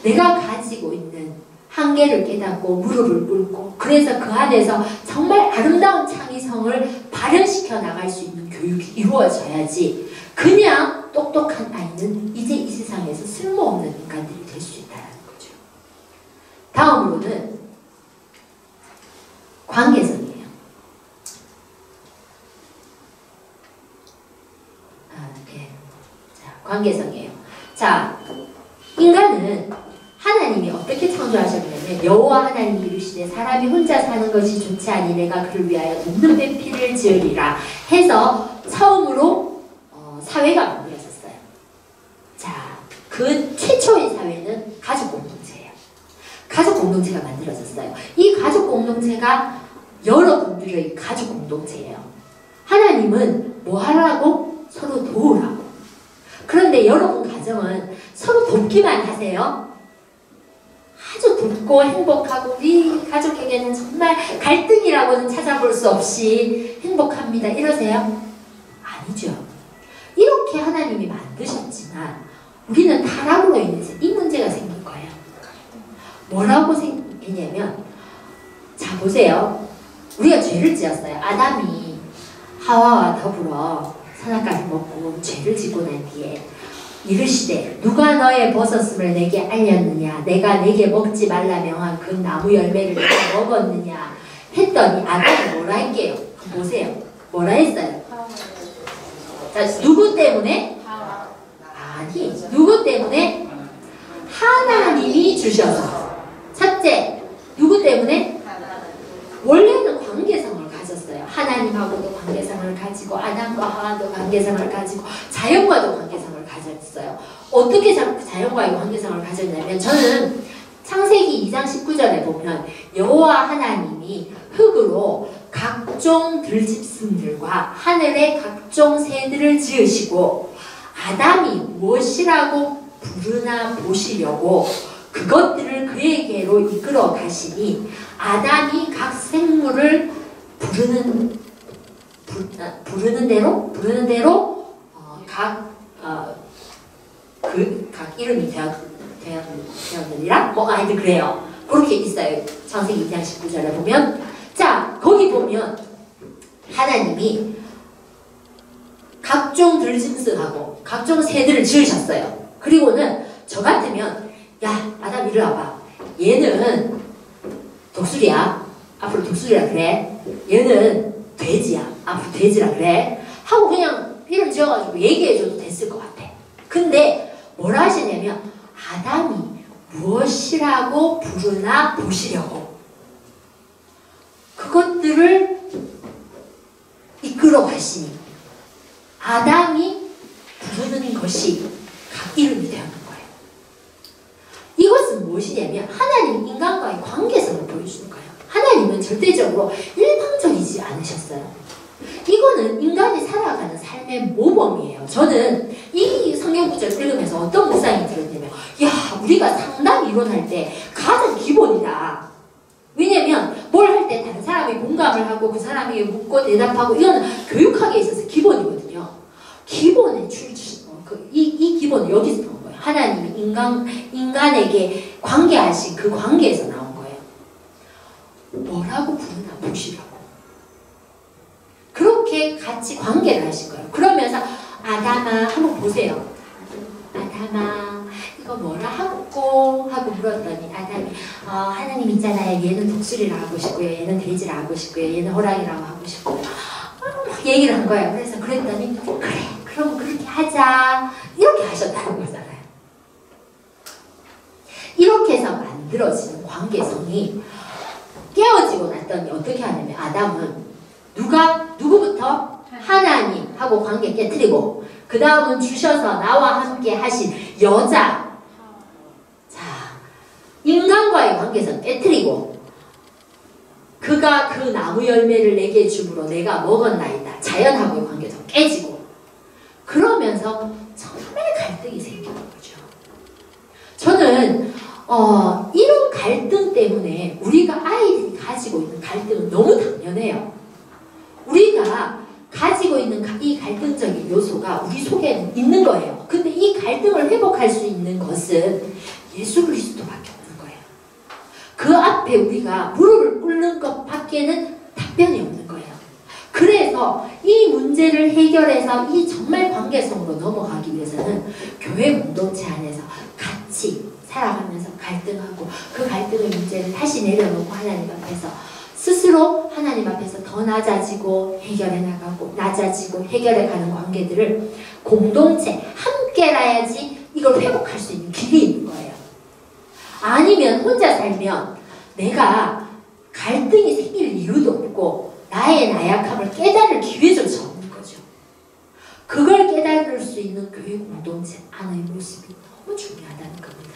A: 내가 가지고 있는 한계를 깨닫고 무릎을 꿇고 그래서 그 안에서 정말 아름다운 창의성을 발현시켜 나갈 수 있는 교육이 이루어져야지 그냥 똑똑한 아이는 이제 이 세상에서 쓸모없는 인간들이 될 수 있다는 거죠. 다음으로는 관계성이에요. 자, 관계성이에요. 자, 인간은 하나님이 어떻게 창조하셨냐면 여호와 하나님이 이르시되 사람이 혼자 사는 것이 좋지 아니 내가 그를 위하여 돕는 배필을 지으리라 해서 처음으로 사회가 만들어졌어요. 자, 그 최초의 사회는 가족 공동체예요. 가족 공동체가 만들어졌어요. 이 가족 공동체가 여러분들의 가족 공동체예요. 하나님은 뭐 하라고? 서로 도우라고. 그런데 여러분 가정은 서로 돕기만 하세요. 아주 돕고 행복하고 우리 가족에게는 정말 갈등이라고는 찾아볼 수 없이 행복합니다. 이러세요? 아니죠. 이렇게 하나님이 만드셨지만 우리는 타락으로 인해서 이 문제가 생긴 거예요. 뭐라고 생기냐면 자 보세요. 우리가 죄를 지었어요. 아담이 하와와 더불어 선악과를 먹고 죄를 짓고 난 뒤에 이르시되 누가 너의 벗었음을 내게 알렸느냐 내가 내게 먹지 말라 명한 그 나무 열매를 내가 먹었느냐 했더니 아담이 뭐라 할게요? 보세요. 뭐라 했어요? 자, 누구 때문에? 아니, 누구 때문에? 하나님이 주셔서. 첫째, 누구 때문에? 원래는 관계성을 가졌어요. 하나님하고도 관계성을 가지고 아담과 하와도 관계성을 가지고 자연과도 관계성을 가졌어요. 어떻게 자연과의 관계성을 가졌냐면 저는 창세기 2장 19절에 보면 여호와 하나님이 흙으로 각종 들짐승들과 하늘의 각종 새들을 지으시고 아담이 무엇이라고 부르나 보시려고 그것들을 그에게로 이끌어 가시니 아담이 각 생물을 부르는 대로 각 이름이 되었느니라 뭐 하여튼 그래요. 그렇게 있어요. 창세기 2장 19절에 보면 자 거기 보면 하나님이 각종 들짐승하고 각종 새들을 지으셨어요. 그리고는 저 같으면 야 아담 이리 와봐. 얘는 독수리야. 앞으로 독수리라 그래. 얘는 돼지야. 앞으로 돼지라 그래. 하고 그냥 이름 지어가지고 얘기해줘도 됐을 것 같아. 근데 뭐라 하시냐면 아담이 무엇이라고 부르나 보시려고 그것들을 이끌어 가시니 아담이 부르는 것이 각 이름이 되었는 거예요. 이것은 무엇이냐면 하나님 인간과의 관계성을 보여주는 거예요. 하나님은 절대적으로 일방적이지 않으셨어요. 이거는 인간이 살아가는 삶의 모범이에요. 저는 이 성경구절 읽으면서 어떤 묵상이 들었냐면 야 우리가 상담 이론할 때 가장 기본이다. 왜냐면 뭘 할 때 다른 사람이 공감을 하고 그 사람에게 묻고 대답하고 이거는 교육학에 있어서 기본이거든요. 기본의 이 기본은 여기서 나온 거예요. 하나님이 인간에게 관계하신 그 관계에서 나온 거예요. 뭐라고 부르나 보시라고. 그렇게 같이 관계를 하신 거예요. 그러면서 아담아 한번 보세요. 아담아 이거 뭐라 하고 물었더니 아담이 하나님 있잖아요. 얘는 독수리라 하고 싶고요. 얘는 돼지라 하고 싶고요. 얘는 호랑이라고 하고 싶고요. 얘기를 한 거예요. 그래서 그랬더니 그래 그럼 그렇게 하자 이렇게 하셨다는 거잖아요. 이렇게 해서 만들어지는 관계성이 깨어지고 났더니 어떻게 하냐면 아담은 누구부터? 하나님하고 관계 깨트리고 그 다음은 주셔서 나와 함께 하신 여자 자 인간과의 관계성 깨트리고 그가 그 나무 열매를 내게 주므로 내가 먹었나이다. 자연하고의 관계성 깨지고 그러면서 정말 갈등이 생기는 거죠. 저는 이런 갈등 때문에 우리가 아이들이 가지고 있는 갈등은 너무 당연해요. 우리가 가지고 있는 이 갈등적인 요소가 우리 속에는 있는 거예요. 근데 이 갈등을 회복할 수 있는 것은 예수 그리스도밖에 없는 거예요. 그 앞에 우리가 무릎을 꿇는 것 밖에는 답변이 없는 거예요. 그래서 이 문제를 해결해서 이 정말 관계성으로 넘어가기 위해서는 교회 공동체 안에서 같이 살아가면서 갈등하고 그 갈등의 문제를 다시 내려놓고 하나님 앞에서 스스로 하나님 앞에서 더 낮아지고 해결해 나가고 낮아지고 해결해 가는 관계들을 공동체 함께라야지 이걸 회복할 수 있는 길이 있는 거예요. 아니면 혼자 살면 내가 갈등이 생길 이유도 없고 나의 나약함을 깨달을 기회조차 없는 거죠. 그걸 깨달을 수 있는 교회 공동체 안의 모습이 너무 중요하다는 겁니다.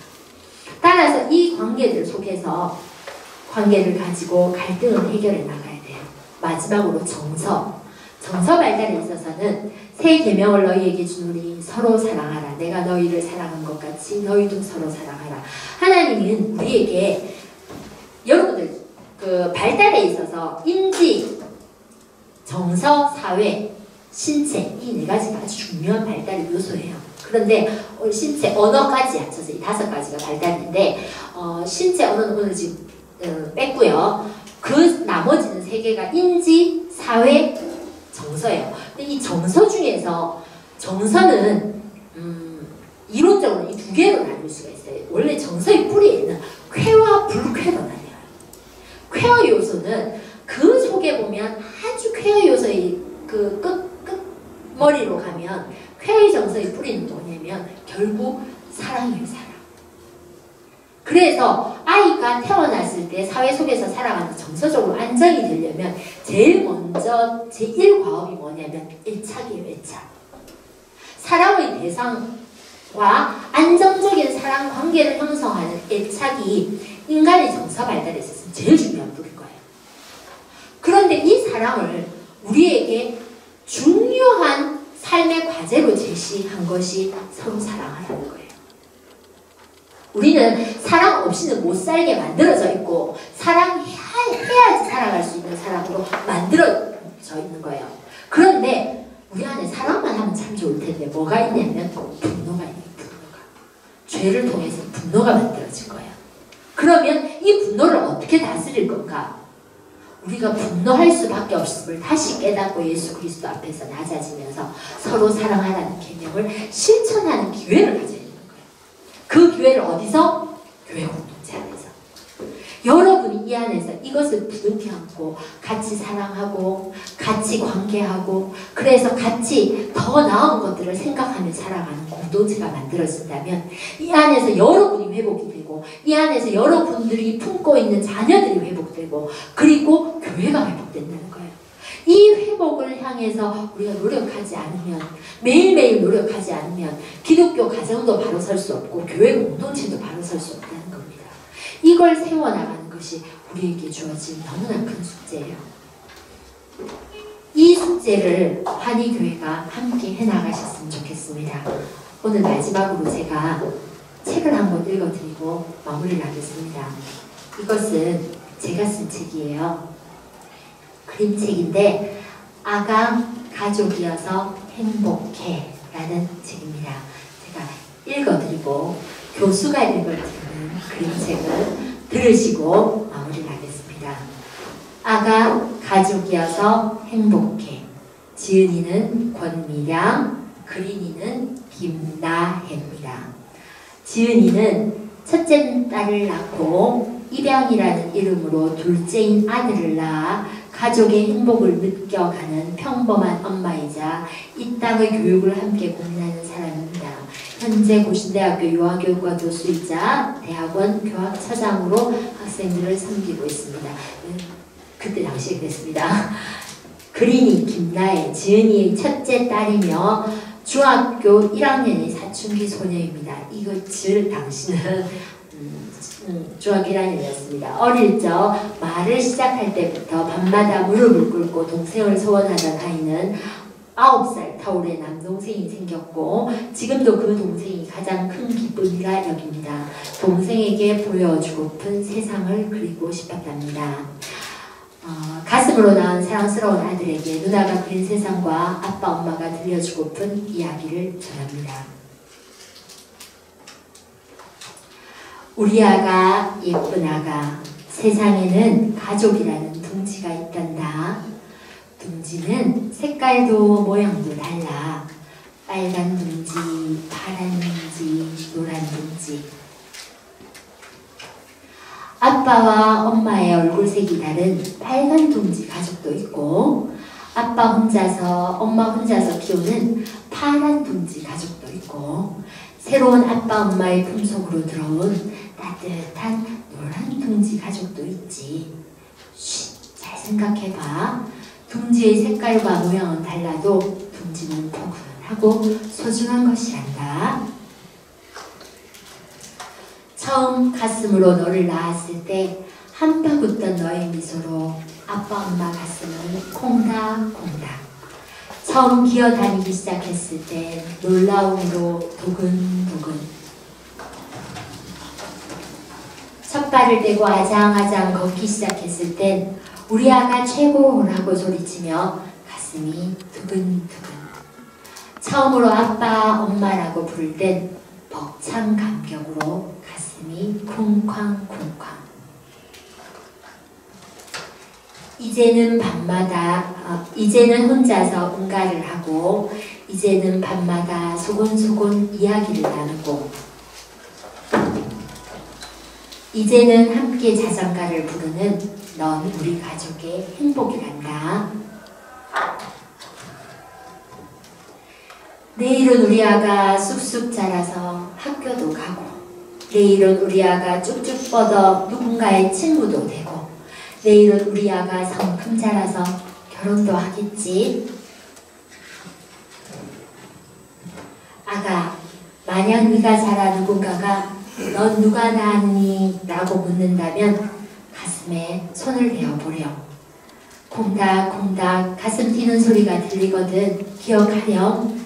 A: 따라서 이 관계들 속에서 관계를 가지고 갈등을 해결해 나가야 돼요. 마지막으로 정서 발달에 있어서는 새 계명을 너희에게 주노니 서로 사랑하라. 내가 너희를 사랑한 것 같이 너희도 서로 사랑하라. 하나님은 우리에게 여러분들 그 발달에 있어서 인지, 정서, 사회, 신체 이 네 가지가 아주 중요한 발달의 요소예요. 그런데 신체, 언어까지 합쳐서 이 5가지가 발달인데 신체, 언어는 오늘 지금 뺐고요. 그 나머지는 3개가 인지, 사회, 정서예요. 근데 이 정서 중에서 정서는 이론적으로 이 2개로 나눌 수가 있어요. 원래 정서의 뿌리에는 쾌와 불쾌로 나뉘어요. 쾌어 요소는 그 속에 보면 아주 쾌어 요소의 그 끝머리로 가면 쾌의 정서의 뿌리는 뭐냐면 결국 사랑이에요. 사랑. 그래서 아이가 태어났을 때 사회 속에서 살아가는 정서적으로 안정이 되려면 제일 먼저 제1과업이 뭐냐면 애착이에요. 애착. 사랑의 대상과 안정적인 사랑 관계를 형성하는 애착이 인간의 정서 발달에 있어서 제일 중요한 부분인 거예요. 그런데 이 사랑을 우리에게 중요한 삶의 과제로 제시한 것이 서로 사랑하라는 거예요. 우리는 사랑 없이는 못 살게 만들어져 있고 사랑해야지 살아갈 수 있는 사람으로 만들어져 있는 거예요. 그런데 우리 안에 사랑만 하면 참 좋을 텐데 뭐가 있냐면 분노가 있는 분노가. 죄를 통해서 분노가 만들어진 거예요. 그러면 이 분노를 어떻게 다스릴 건가? 우리가 분노할 수밖에 없음을 다시 깨닫고 예수 그리스도 앞에서 낮아지면서 서로 사랑하라는 계명을 실천하는 기회를 가져야 되는 거예요. 그 기회를 어디서? 교회 공동체 안에서. 여러분이 이 안에서 이것을 부둥켜 안고 같이 사랑하고 같이 관계하고 그래서 같이 더 나은 것들을 생각하며 살아가는 공동체가 만들어진다면 이 안에서 여러분이 회복이 되고 이 안에서 여러분들이 품고 있는 자녀들이 회복되고 그리고 교회가 회복된다는 거예요. 이 회복을 향해서 우리가 노력하지 않으면 매일매일 노력하지 않으면 기독교 가정도 바로 설 수 없고 교회 공동체도 바로 설 수 없다는 겁니다. 이걸 세워나가는 것이 우리에게 주어진 너무나 큰 숙제예요. 이 숙제를 환희교회가 함께 해나가셨으면 좋겠습니다. 오늘 마지막으로 제가 책을 한권 읽어드리고 마무리를 하겠습니다. 이것은 제가 쓴 책이에요. 그림책인데 아가 가족이어서 행복해 라는 책입니다. 제가 읽어드리고 교수가 읽어드리는 그림책을 들으시고 마무리를 하겠습니다. 아가 가족이어서 행복해. 지은이는 권미량, 그린이는 김나혜입니다. 지은이는 첫째 딸을 낳고 입양이라는 이름으로 둘째인 아들을 낳아 가족의 행복을 느껴가는 평범한 엄마이자 이 땅의 교육을 함께 고민하는 사람입니다. 현재 고신대학교 유아교육과 교수이자 대학원 교학처장으로 학생들을 섬기고 있습니다. 그때 당시에 그랬습니다. 그린이 김나혜, 지은이의 첫째 딸이며 중학교 1학년의 사춘기 소녀입니다. 이거 질 당시는 중학교 1학년이었습니다. 어릴 적 말을 시작할 때부터 밤마다 무릎을 꿇고 동생을 소원하던 아이는 9살 터울의 남동생이 생겼고 지금도 그 동생이 가장 큰 기쁨이라 여깁니다. 동생에게 보여주고픈 세상을 그리고 싶었답니다. 가슴으로 낳은 사랑스러운 아들에게 누나가 그린 세상과 아빠 엄마가 들려주고픈 이야기를 전합니다. 우리 아가 예쁜 아가 세상에는 가족이라는 둥지가 있단다. 둥지는 색깔도 모양도 달라. 빨간 둥지, 파란 둥지, 노란 둥지. 아빠와 엄마의 얼굴색이 다른 빨간 둥지 가족도 있고 아빠 혼자서 엄마 혼자서 키우는 파란 둥지 가족도 있고 새로운 아빠 엄마의 품속으로 들어온 따뜻한 노란 둥지 가족도 있지. 쉿, 잘 생각해봐. 둥지의 색깔과 모양은 달라도 둥지는 포근하고 소중한 것이란다. 처음 가슴으로 너를 낳았을 때 한박 웃던 너의 미소로 아빠 엄마 가슴은 콩닥콩닥. 처음 기어다니기 시작했을 때 놀라움으로 두근두근. 첫 발을 떼고 아장아장 걷기 시작했을 땐 우리 아가 최고라고 소리치며 가슴이 두근두근. 처음으로 아빠 엄마라고 부를 땐 벅찬 감격으로 가슴이 쿵쾅쿵쾅. 이제는 밤마다 이제는 혼자서 응가를 하고 이제는 밤마다 소곤소곤 이야기를 나누고 이제는 함께 자장가를 부르는 넌 우리 가족의 행복이란다. 내일은 우리 아가 쑥쑥 자라서 학교도 가고 내일은 우리 아가 쭉쭉 뻗어 누군가의 친구도 되고 내일은 우리 아가 성큼 자라서 결혼도 하겠지. 아가, 만약 네가 자라 누군가가 넌 누가 낳았니? 라고 묻는다면 가슴에 손을 대어보렴. 콩닥콩닥 가슴 뛰는 소리가 들리거든 기억하렴.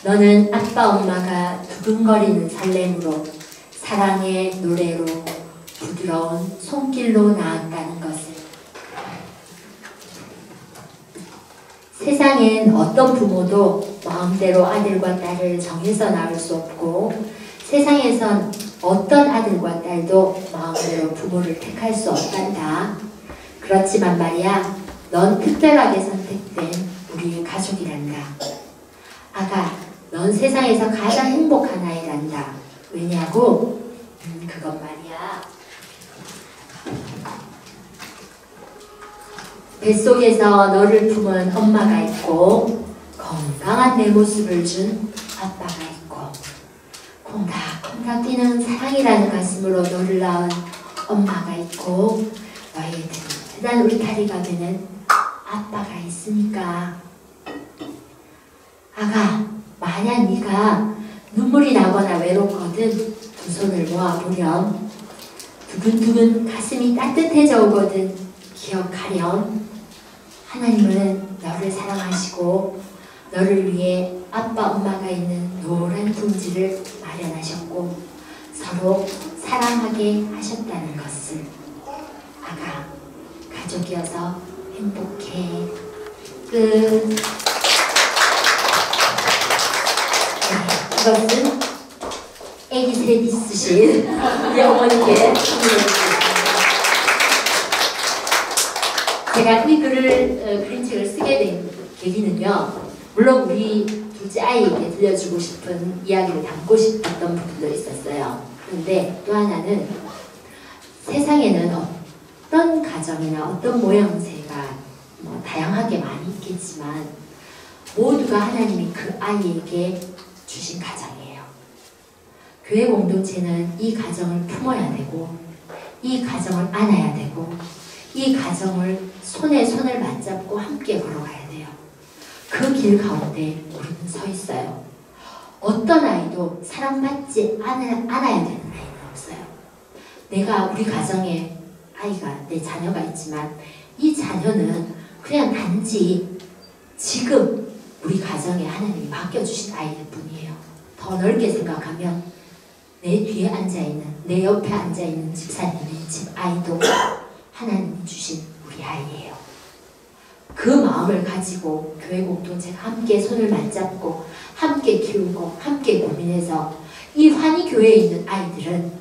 A: 너는 아빠 엄마가 두근거리는 설렘으로 사랑의 노래로 부드러운 손길로 낳았다는 것을. 세상엔 어떤 부모도 마음대로 아들과 딸을 정해서 낳을 수 없고 세상에선 어떤 아들과 딸도 마음대로 부모를 택할 수 없단다. 그렇지만 말이야, 넌 특별하게 선택된 우리의 가족이란다. 아가, 넌 세상에서 가장 행복한 아이란다. 왜냐고? 그건 말이야. 뱃속에서 너를 품은 엄마가 있고 건강한 내 모습을 준 아빠가 있고 콩닥콩닥 뛰는 사랑이라는 가슴으로 너를 낳은 엄마가 있고 너의 든든한 울타리가 되는 아빠가 있으니까. 아가, 만약 네가 눈물이 나거나 외롭거든 두 손을 모아보렴. 두근두근 가슴이 따뜻해져 오거든 기억하렴. 하나님은 너를 사랑하시고 너를 위해 아빠 엄마가 있는 노란 둥지를 마련하셨고 서로 사랑하게 하셨다는 것을. 아가, 가족이어서 행복해. 끝. 이것은 애기 셋이 쓰신 우리 어머니께 선물해드립니다. 제가 이 그림책을 쓰게 된 계기는요, 물론 우리 둘째 아이에게 들려주고 싶은 이야기를 담고 싶었던 부분도 있었어요. 그런데 또 하나는 세상에는 어떤 가정이나 어떤 모양새가 다양하게 많이 있겠지만 모두가 하나님이 그 아이에게 주신 가정이에요. 교회 공동체는 이 가정을 품어야 되고 이 가정을 안아야 되고 이 가정을 손에 손을 맞잡고 함께 걸어가야 돼요. 그 길 가운데 우리는 서 있어요. 어떤 아이도 사랑받지 않아야 되는 아이는 없어요. 내가 우리 가정에 아이가, 내 자녀가 있지만 이 자녀는 그냥 단지 지금 우리 가정에 하나님이 맡겨주신 아이일 뿐이에요. 더 넓게 생각하면 내 뒤에 앉아있는, 내 옆에 앉아있는 집사님의 집 아이도 하나님이 주신 우리 아이예요. 그 마음을 가지고 교회 공동체가 함께 손을 맞잡고 함께 키우고 함께 고민해서 이 환희교회에 있는 아이들은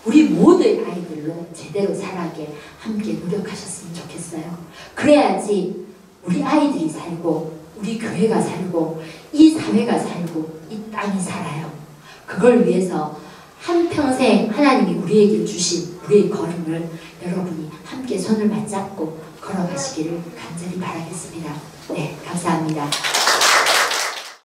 A: 우리 모두의 아이들로 제대로 자라게 함께 노력하셨으면 좋겠어요. 그래야지 우리 아이들이 살고 우리 교회가 살고 이 사회가 살고 이 땅이 살아요. 그걸 위해서 한평생 하나님이 우리에게 주신 우리의 걸음을 여러분이 함께 손을 맞잡고 걸어가시기를 간절히 바라겠습니다. 네, 감사합니다.